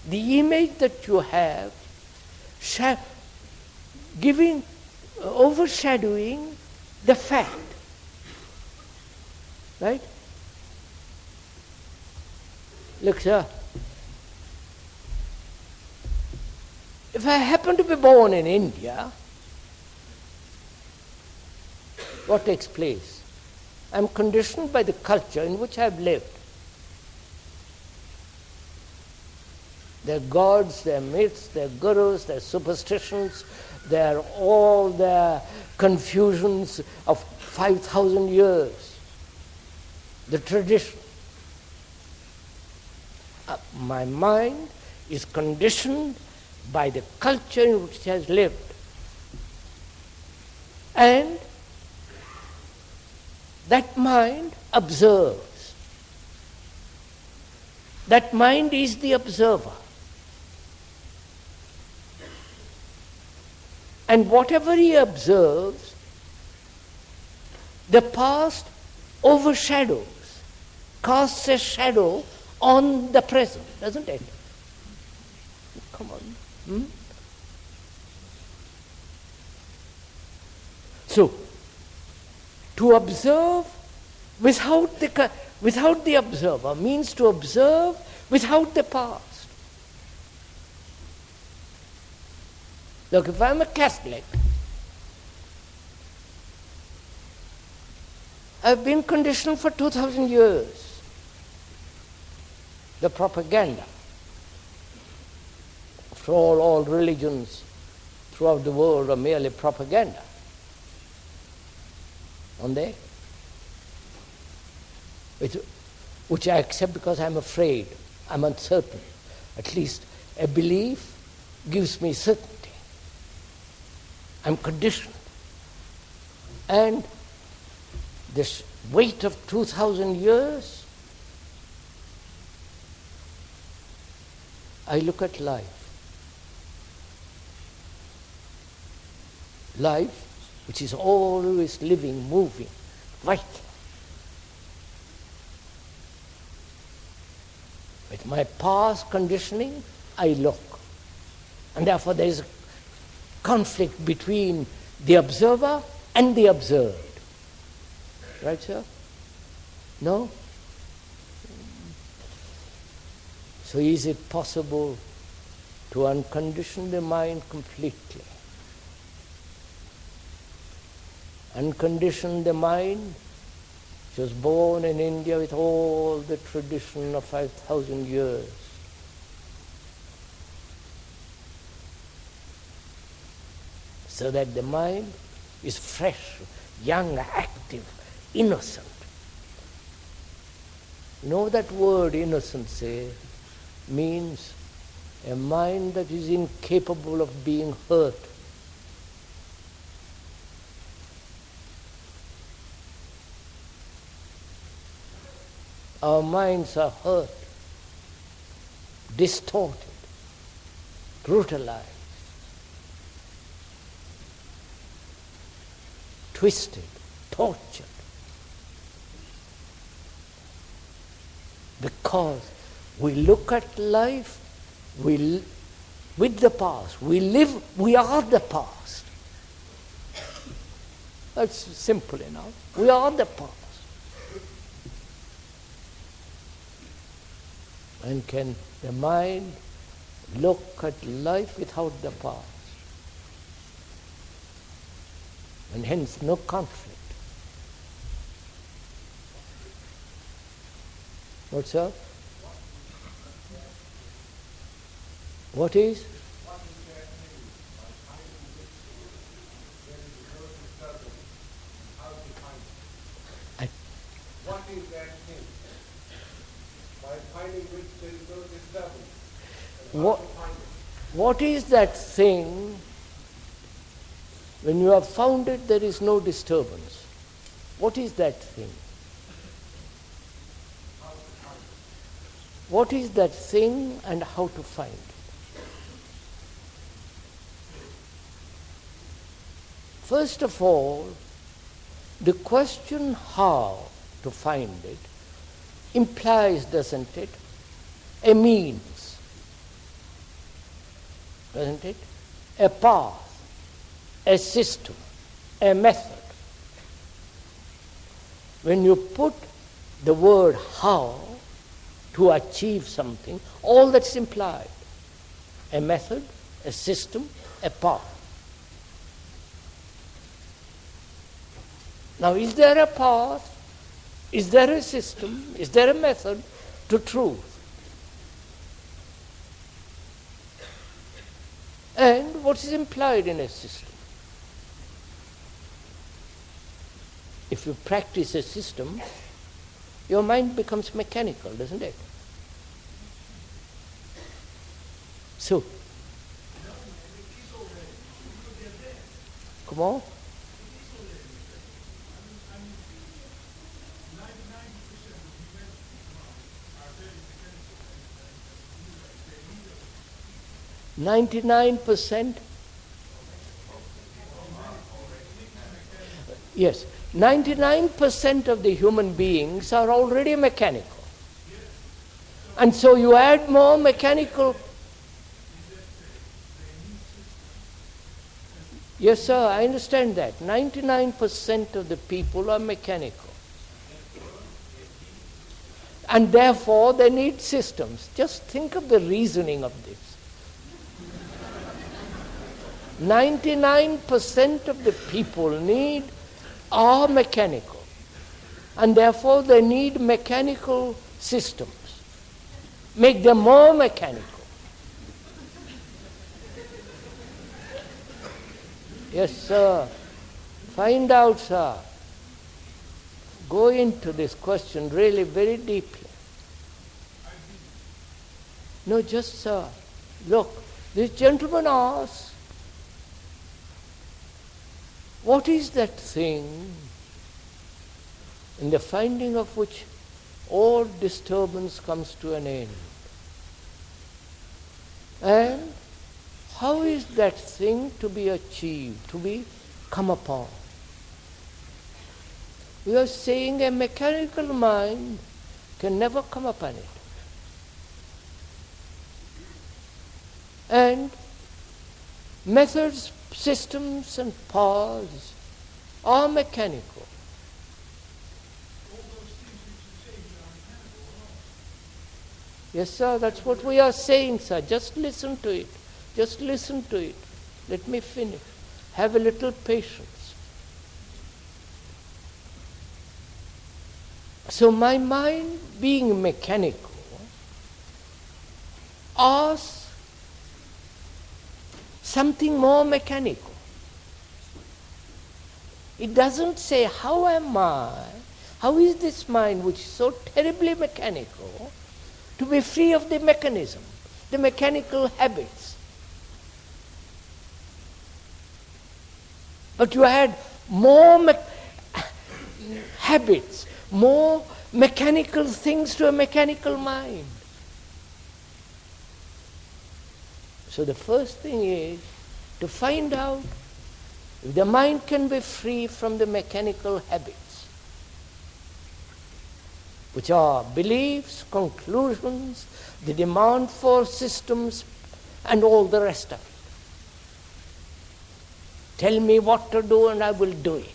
Speaker 2: the image that you have, overshadowing the fact? Right? Look, sir, if I happen to be born in India, what takes place? I'm conditioned by the culture in which I've lived. Their gods, their myths, their gurus, their superstitions, all their confusions of 5,000 years. The tradition. My mind is conditioned by the culture in which it has lived. And that mind observes. That mind is the observer. And whatever he observes, the past overshadows, casts a shadow on the present, doesn't it? Come on. So, to observe without the observer means to observe without the past. Look, if I'm a Catholic, I've been conditioned for 2,000 years. The propaganda. After all religions throughout the world are merely propaganda. Aren't they? Which I accept because I'm afraid, I'm uncertain. At least a belief gives me certainty. I'm conditioned. And this weight of 2,000 years, I look at life. Life which is always living, moving, vital. With my past conditioning, I look. And therefore there is a conflict between the observer and the observed. Right, sir? No? So is it possible to uncondition the mind completely? Uncondition the mind, which was born in India with all the tradition of 5,000 years. So that the mind is fresh, young, active, innocent. You know that word innocence means a mind that is incapable of being hurt. Our minds are hurt, distorted, brutalized, twisted, tortured. Because we look at life with the past. We are the past. That's simple enough. We are the past. And can the mind look at life without the past? And hence no conflict. What's up? What is?
Speaker 3: What is that thing? By finding which there is no disturbance.
Speaker 2: What is that thing? When you have found it, there is no disturbance. What is that thing? What is that thing and how to find it? First of all, the question how to find it implies, doesn't it, a means, doesn't it? A path, a system, a method. When you put the word how to achieve something, all that's implied. A method, a system, a path. Now, is there a path? Is there a system? Is there a method to truth? And what is implied in a system? If you practice a system, your mind becomes mechanical, doesn't it? So, come on. %? Yes. 99% of the human beings are already mechanical. And so you add more mechanical. Yes, sir, I understand that. 99% of the people are mechanical. And therefore they need systems. Just think of the reasoning of this. 99% of the people are mechanical, and therefore they need mechanical systems. Make them more mechanical. Yes, sir. Find out, sir. Go into this question really very deeply. No, just, sir. Look, this gentleman asks, what is that thing in the finding of which all disturbance comes to an end? And how is that thing to be achieved, to be come upon? We are saying a mechanical mind can never come upon it. And methods, systems and paths are mechanical. Yes, sir, that's what we are saying, sir. Just listen to it. Just listen to it. Let me finish. Have a little patience. So my mind, being mechanical, asks something more mechanical. It doesn't say, how am I, how is this mind which is so terribly mechanical to be free of the mechanism, the mechanical habits? But you add more habits, more mechanical things to a mechanical mind. So the first thing is to find out if the mind can be free from the mechanical habits, which are beliefs, conclusions, the demand for systems, and all the rest of it. Tell me what to do and I will do it.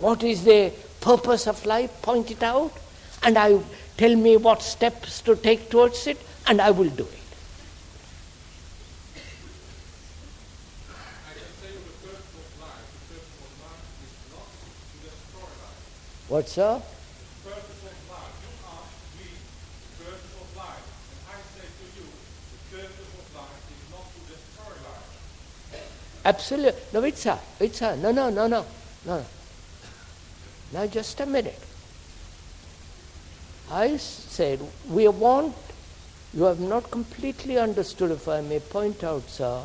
Speaker 2: What is the purpose of life? Point it out, and tell me what steps to take towards it, and I will do it.
Speaker 3: I can say the purpose of life. The purpose of life is not to destroy life.
Speaker 2: What, sir?
Speaker 3: The purpose of life. You ask me the purpose of life. And I say to you, the purpose of life is not to destroy life.
Speaker 2: Absolutely. No, No. Now just a minute. I said, you have not completely understood, if I may point out, sir,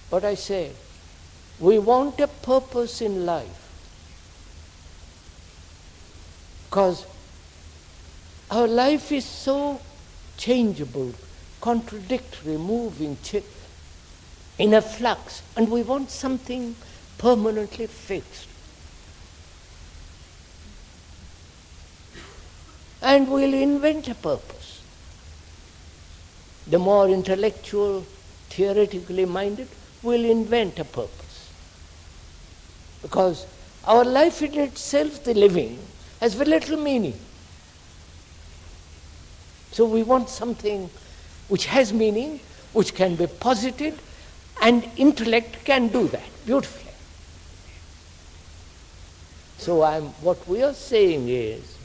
Speaker 2: what I said. We want a purpose in life. Because our life is so changeable, contradictory, moving, in a flux, and we want something permanently fixed. And we'll invent a purpose. The more intellectual, theoretically minded, will invent a purpose. Because our life in itself, the living, has very little meaning. So we want something which has meaning, which can be posited, and intellect can do that beautifully. So what we are saying is,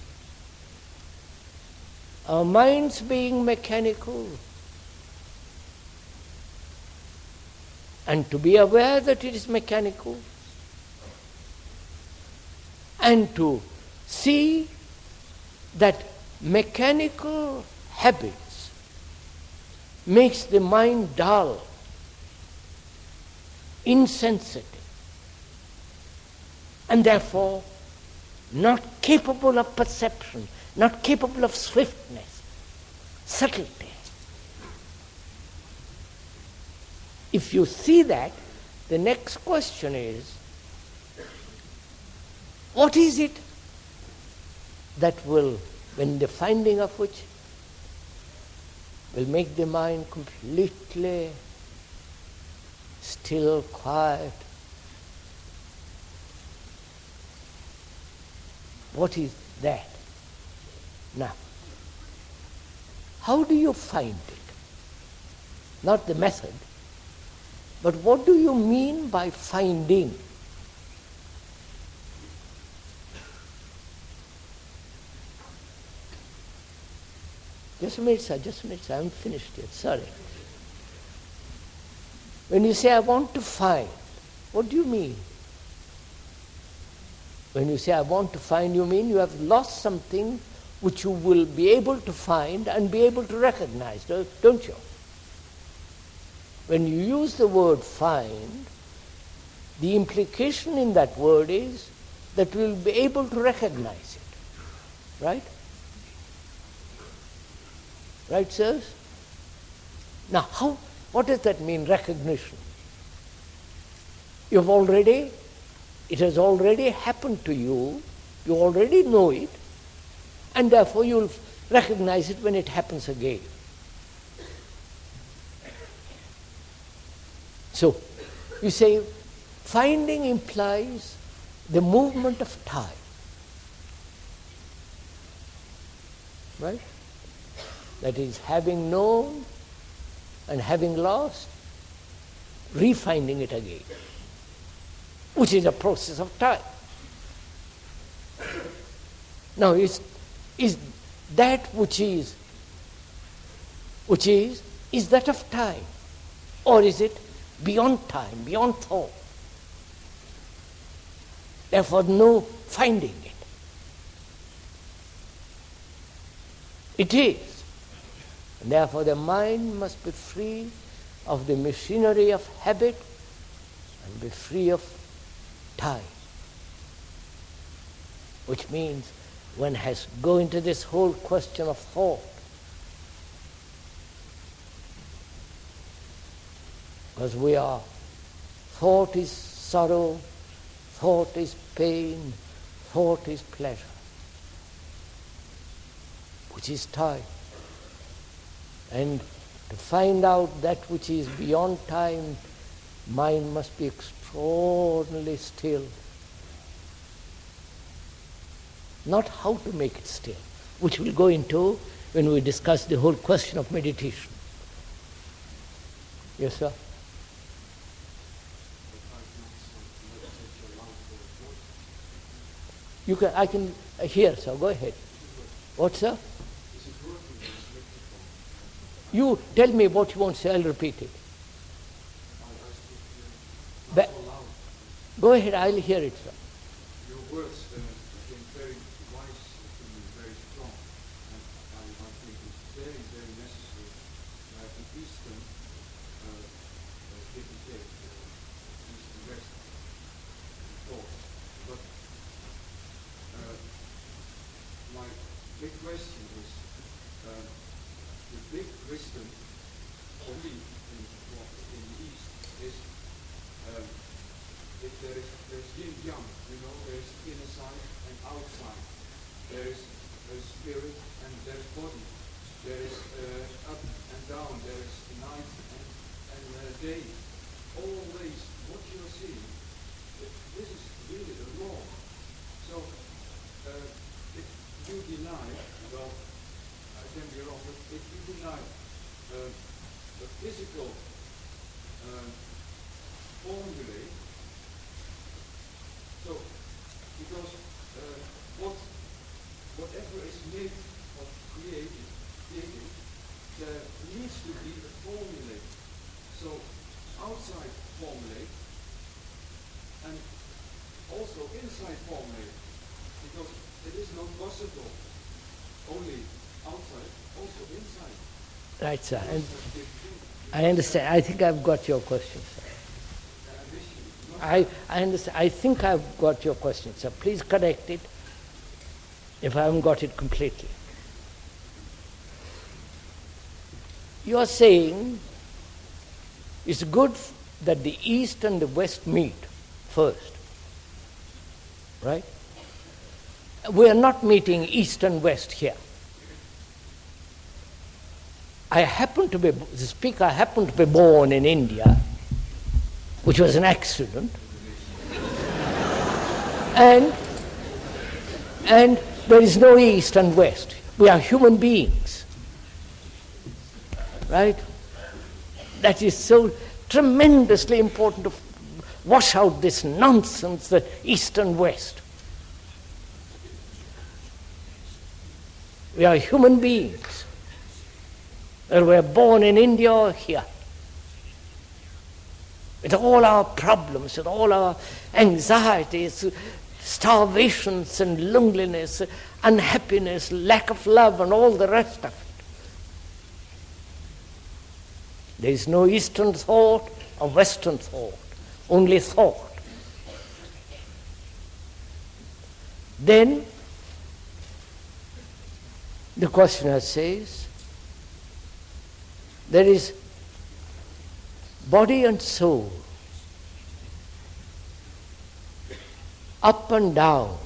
Speaker 2: our minds being mechanical, and to be aware that it is mechanical, and to see that mechanical habits makes the mind dull, insensitive, and therefore not capable of perception, not capable of swiftness, subtlety. If you see that, the next question is, what is it that will, when the finding of which will make the mind completely still, quiet? What is that? Now, how do you find it? Not the method, but what do you mean by finding? Just a minute, sir, I haven't finished yet, sorry. When you say, I want to find, what do you mean? When you say, I want to find, you mean you have lost something which you will be able to find and be able to recognize, don't you? When you use the word find, the implication in that word is that we will be able to recognize it. Right? Right, sirs? Now, what does that mean, recognition? It has already happened to you, you already know it, and therefore you'll recognize it when it happens again. So, you say, finding implies the movement of time. Right? That is, having known and having lost, refinding it again, which is a process of time. Now, is that which is that of time, or is it beyond time, beyond thought? Therefore, no finding it. It is. And therefore, the mind must be free of the machinery of habit and be free of time. Which means one has to go into this whole question of thought. Because thought is sorrow, thought is pain, thought is pleasure, which is time. And to find out that which is beyond time, mind must be extraordinarily still. Not how to make it still, which we'll go into when we discuss the whole question of meditation. Yes, sir? I can hear, sir. Go ahead. What, sir? You tell me what you want to say, I'll repeat it. Go ahead, I'll hear it, sir.
Speaker 3: Your words became very wise to me, very strong. And I think it's very, very necessary to have an Eastern give and take, East and West thought. But my big question is, the big wisdom for me in the East is if there's yin-yang, there's inner side and outside. There is spirit and there's body. There is up and down. There is night and day. Always what you're seeing, this is really the law. So if you deny, well, I can be wrong, but if you deny the physical formulae, so, because whatever is made or created, there needs to be a formula. So, outside formulate and also inside formulate, because it is not possible only outside, also inside.
Speaker 2: Right, sir. And I understand. I think I've got your question, sir. I understand. I think I've got your question, sir. Please correct it if I haven't got it completely. You are saying it's good that the East and the West meet first, right? We are not meeting East and West here. I happen to be born in India, which was an accident, and there is no East and West. We are human beings, right? That is so tremendously important to wash out this nonsense that East and West. We are human beings, whether we are born in India or here. With all our problems, with all our anxieties, starvations and loneliness, unhappiness, lack of love and all the rest of it. There is no Eastern thought or Western thought, only thought. Then the questioner says, there is body and soul, up and down,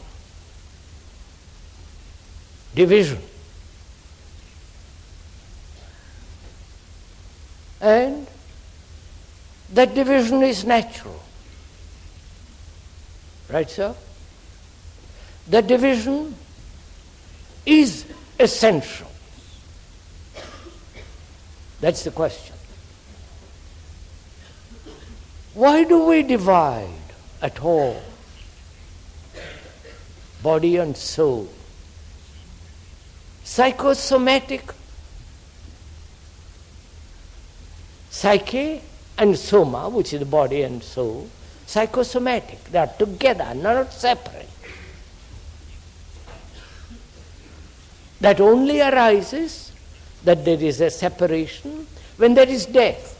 Speaker 2: division. And that division is natural. Right, sir? That division is essential. That's the question. Why do we divide at all? Body and soul. Psychosomatic, psyche and soma, which is the body and soul, psychosomatic. They are together, not separate. That only arises that there is a separation when there is death.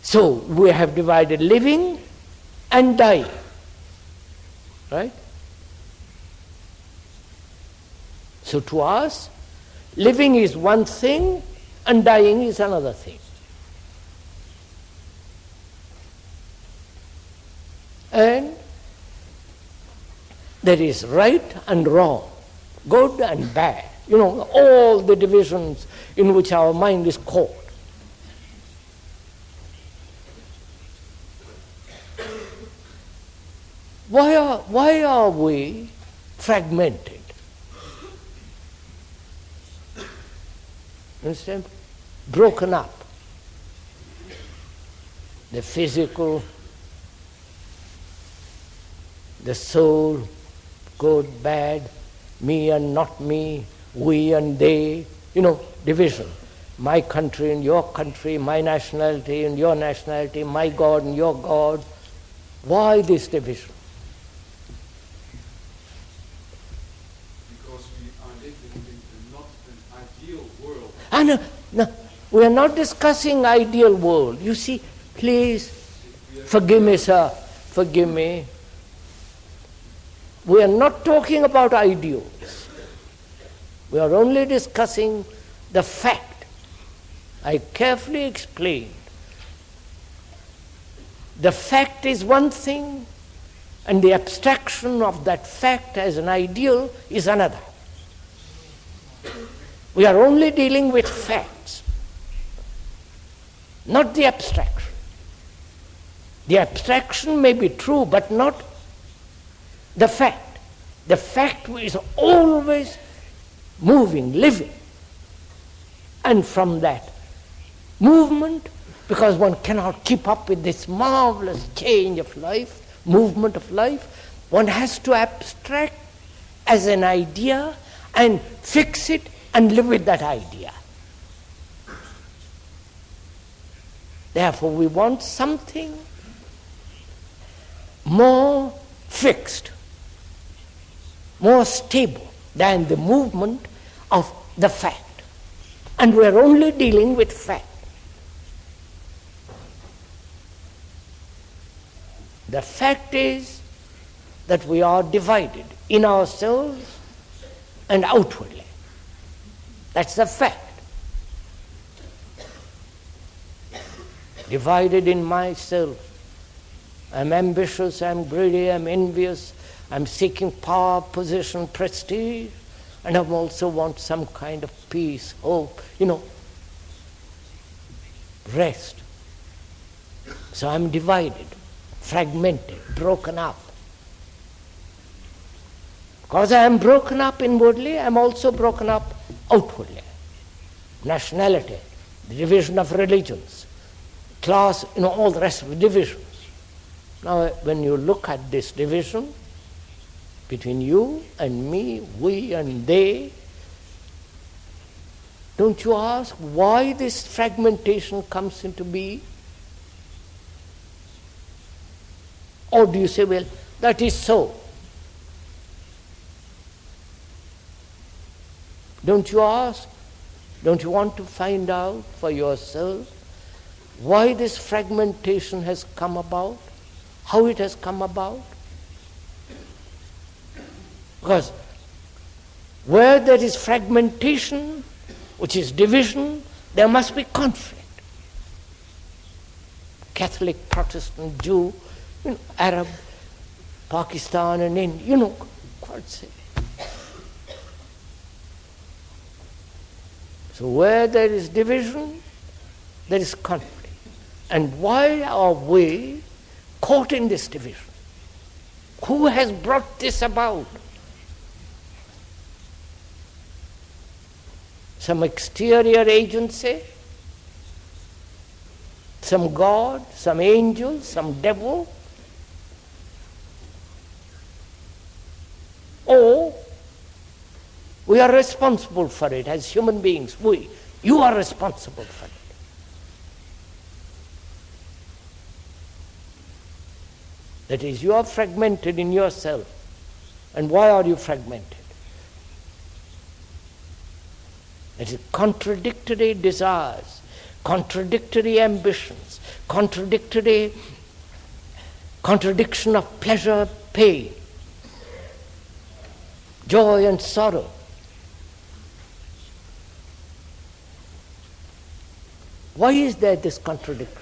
Speaker 2: So we have divided living and dying. Right? So to us, living is one thing and dying is another thing. And there is right and wrong, good and bad. All the divisions in which our mind is caught. Why are we fragmented? Understand? Broken up. The physical, the soul, good, bad, me and not me, we and they, division. My country and your country, my nationality and your nationality, my God and your God. Why this division?
Speaker 3: Because we are living in not an ideal world.
Speaker 2: No, we are not discussing ideal world. You see, please, forgive me, sir, forgive me. We are not talking about ideals. We are only discussing the fact. I carefully explained. The fact is one thing, and the abstraction of that fact as an ideal is another. We are only dealing with facts, not the abstraction. The abstraction may be true, but not the fact. The fact is always moving, living. And from that movement, because one cannot keep up with this marvelous change of life, movement of life, one has to abstract as an idea and fix it and live with that idea. Therefore, we want something more fixed, more stable than the movement of the fact. And we are only dealing with fact. The fact is that we are divided in ourselves and outwardly. That's the fact. Divided in myself. I'm ambitious, I'm greedy, I'm envious, I'm seeking power, position, prestige, and I also want some kind of peace, hope, rest. So I'm divided, fragmented, broken up. Because I am broken up inwardly, I am also broken up outwardly. Nationality, the division of religions, class, all the rest of the divisions. Now, when you look at this division between you and me, we and they, don't you ask why this fragmentation comes into being? Or do you say, well, that is so? Don't you ask? Don't you want to find out for yourself why this fragmentation has come about? How it has come about? Because where there is fragmentation, which is division, there must be conflict. Catholic, Protestant, Jew, Arab, Pakistan and India, quite say. So where there is division, there is conflict. And why are we caught in this division? Who has brought this about? Some exterior agency? Some God, some angel, some devil? Or we are responsible for it as human beings. You are responsible for it. That is, you are fragmented in yourself. And why are you fragmented? It is contradictory desires, contradictory ambitions, contradiction of pleasure, pain. joy and sorrow. Why is there this contradiction?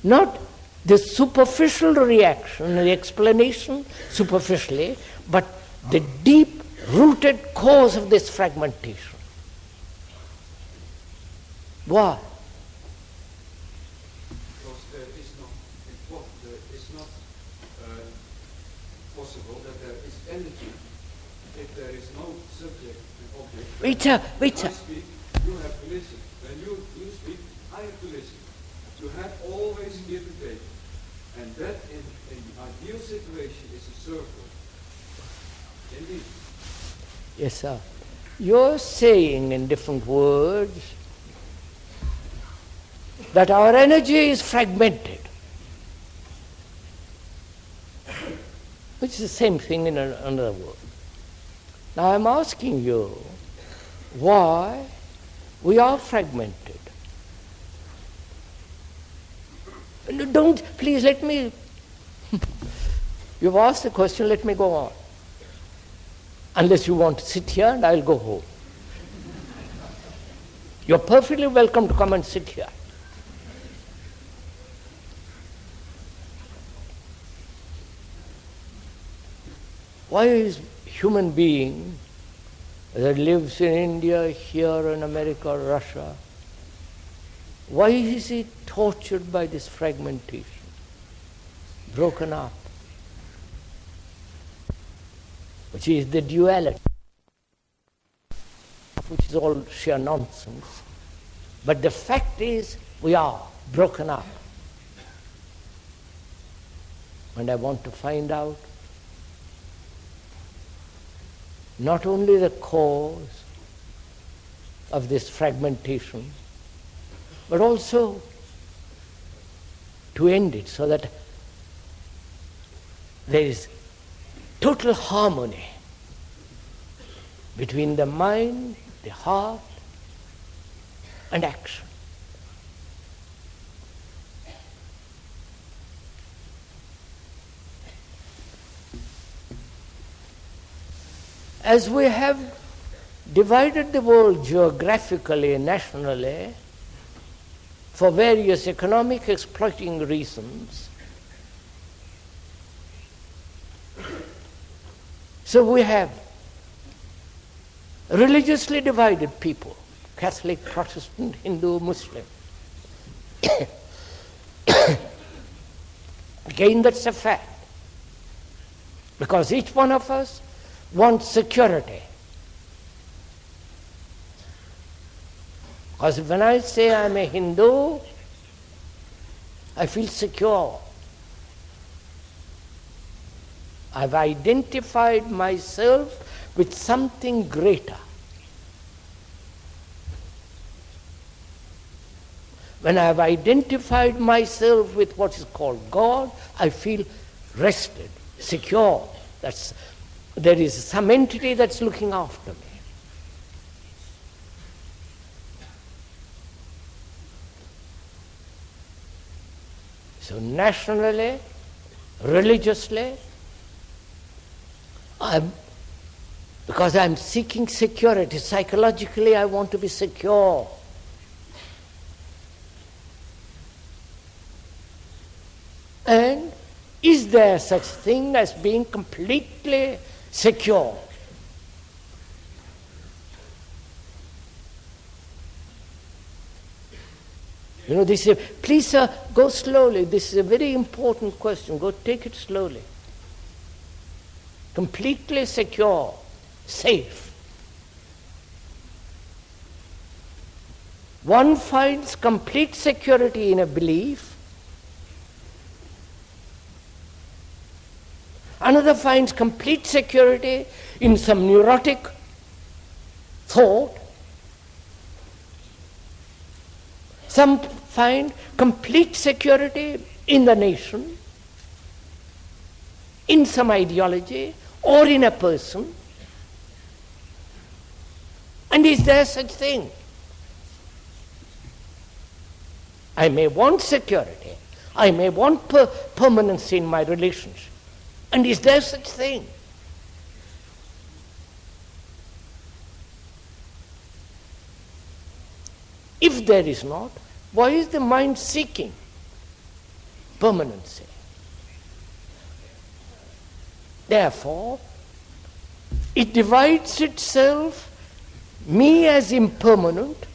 Speaker 2: Not the superficial reaction, the explanation superficially, but the deep-rooted cause of this fragmentation. Why?
Speaker 3: Because there is not possible that there is energy if there is no subject and object.
Speaker 2: Wait,
Speaker 3: When I speak, you have to listen. When you speak, I have to listen. You have always give and take. And that in the ideal situation is a circle. Indeed.
Speaker 2: Yes, sir. You're saying in different words that our energy is fragmented, which is the same thing in another word. Now I'm asking you why we are fragmented. Don't, please let me, you've asked the question, let me go on. Unless you want to sit here and I'll go home. You're perfectly welcome to come and sit here. Why is human being that lives in India, here in America, Russia, why is he tortured by this fragmentation, broken up, which is the duality, which is all sheer nonsense. But the fact is, we are broken up. And I want to find out not only the cause of this fragmentation, but also to end it so that there is total harmony between the mind, the heart, and action. As we have divided the world geographically and nationally for various economic exploiting reasons, so we have religiously divided people, Catholic, Protestant, Hindu, Muslim. Again, that's a fact. Because each one of us wants security. Because when I say I'm a Hindu, I feel secure. I've identified myself with something greater. When I've identified myself with what is called God, I feel rested, secure. There is some entity that's looking after me. So nationally, religiously, because I'm seeking security, psychologically I want to be secure. And is there such thing as being completely secure? You know, this is, please sir, go slowly. This is a very important question. Go take it slowly. Completely secure, safe. One finds complete security in a belief. Another finds complete security in some neurotic thought. Some find complete security in the nation, in some ideology, or in a person. And is there such thing? I may want security. I may want permanency in my relationship. And is there such thing? If there is not, why is the mind seeking permanency? Therefore, it divides itself, me as impermanent,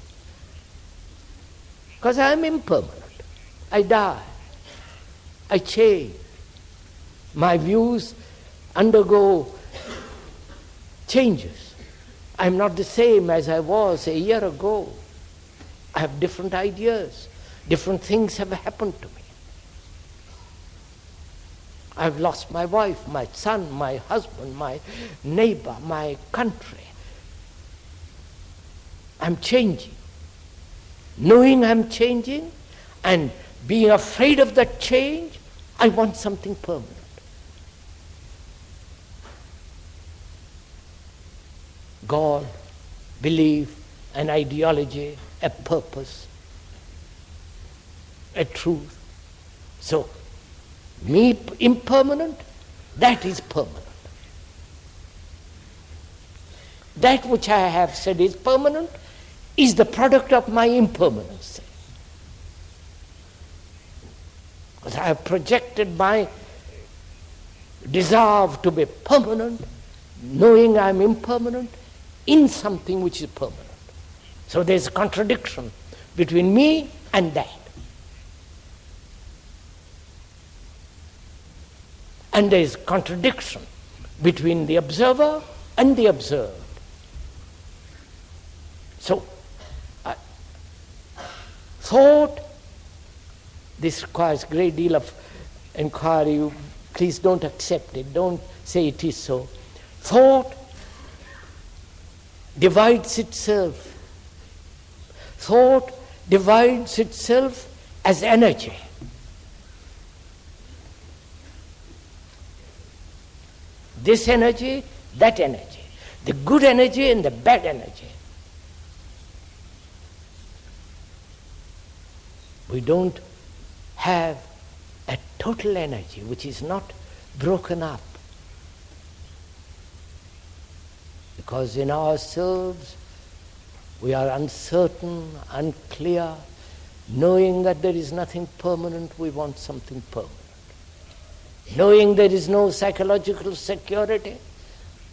Speaker 2: because I am impermanent. I die. I change. My views undergo changes. I am not the same as I was a year ago. I have different ideas. Different things have happened to me. I have lost my wife, my son, my husband, my neighbor, my country. I'm changing. Knowing I'm changing and being afraid of that change, I want something permanent. God, belief, an ideology, a purpose, a truth. So, me impermanent, that is permanent. That which I have said is permanent is the product of my impermanence. Because I have projected my desire to be permanent, knowing I am impermanent, in something which is permanent. So there is a contradiction between me and that. And there is contradiction between the observer and the observed. So, thought, this requires a great deal of inquiry. Please don't accept it. Don't say it is so. Thought divides itself. Thought divides itself as energy. This energy, that energy. The good energy and the bad energy. We don't have a total energy which is not broken up. Because in ourselves we are uncertain, unclear, knowing that there is nothing permanent, we want something permanent. Knowing there is no psychological security,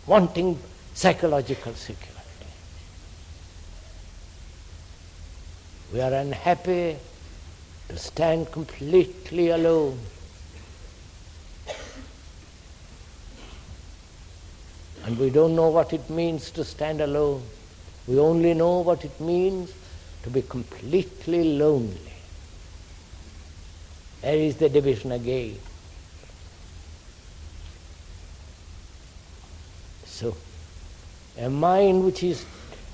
Speaker 2: wanting psychological security. We are unhappy to stand completely alone. And we don't know what it means to stand alone. We only know what it means to be completely lonely. There is the division again. So, a mind which is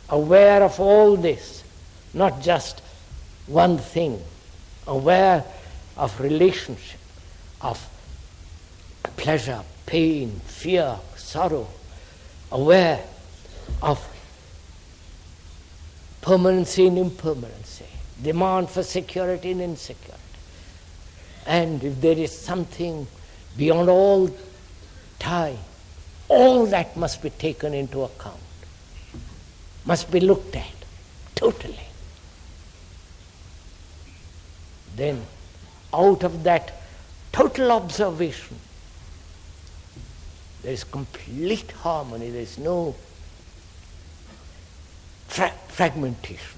Speaker 2: aware of all this, not just one thing, aware of relationship, of pleasure, pain, fear, sorrow, aware of permanency and impermanency, demand for security and insecurity. And if there is something beyond all time, all that must be taken into account, must be looked at totally. Then, out of that total observation, there is complete harmony, there is no fragmentation.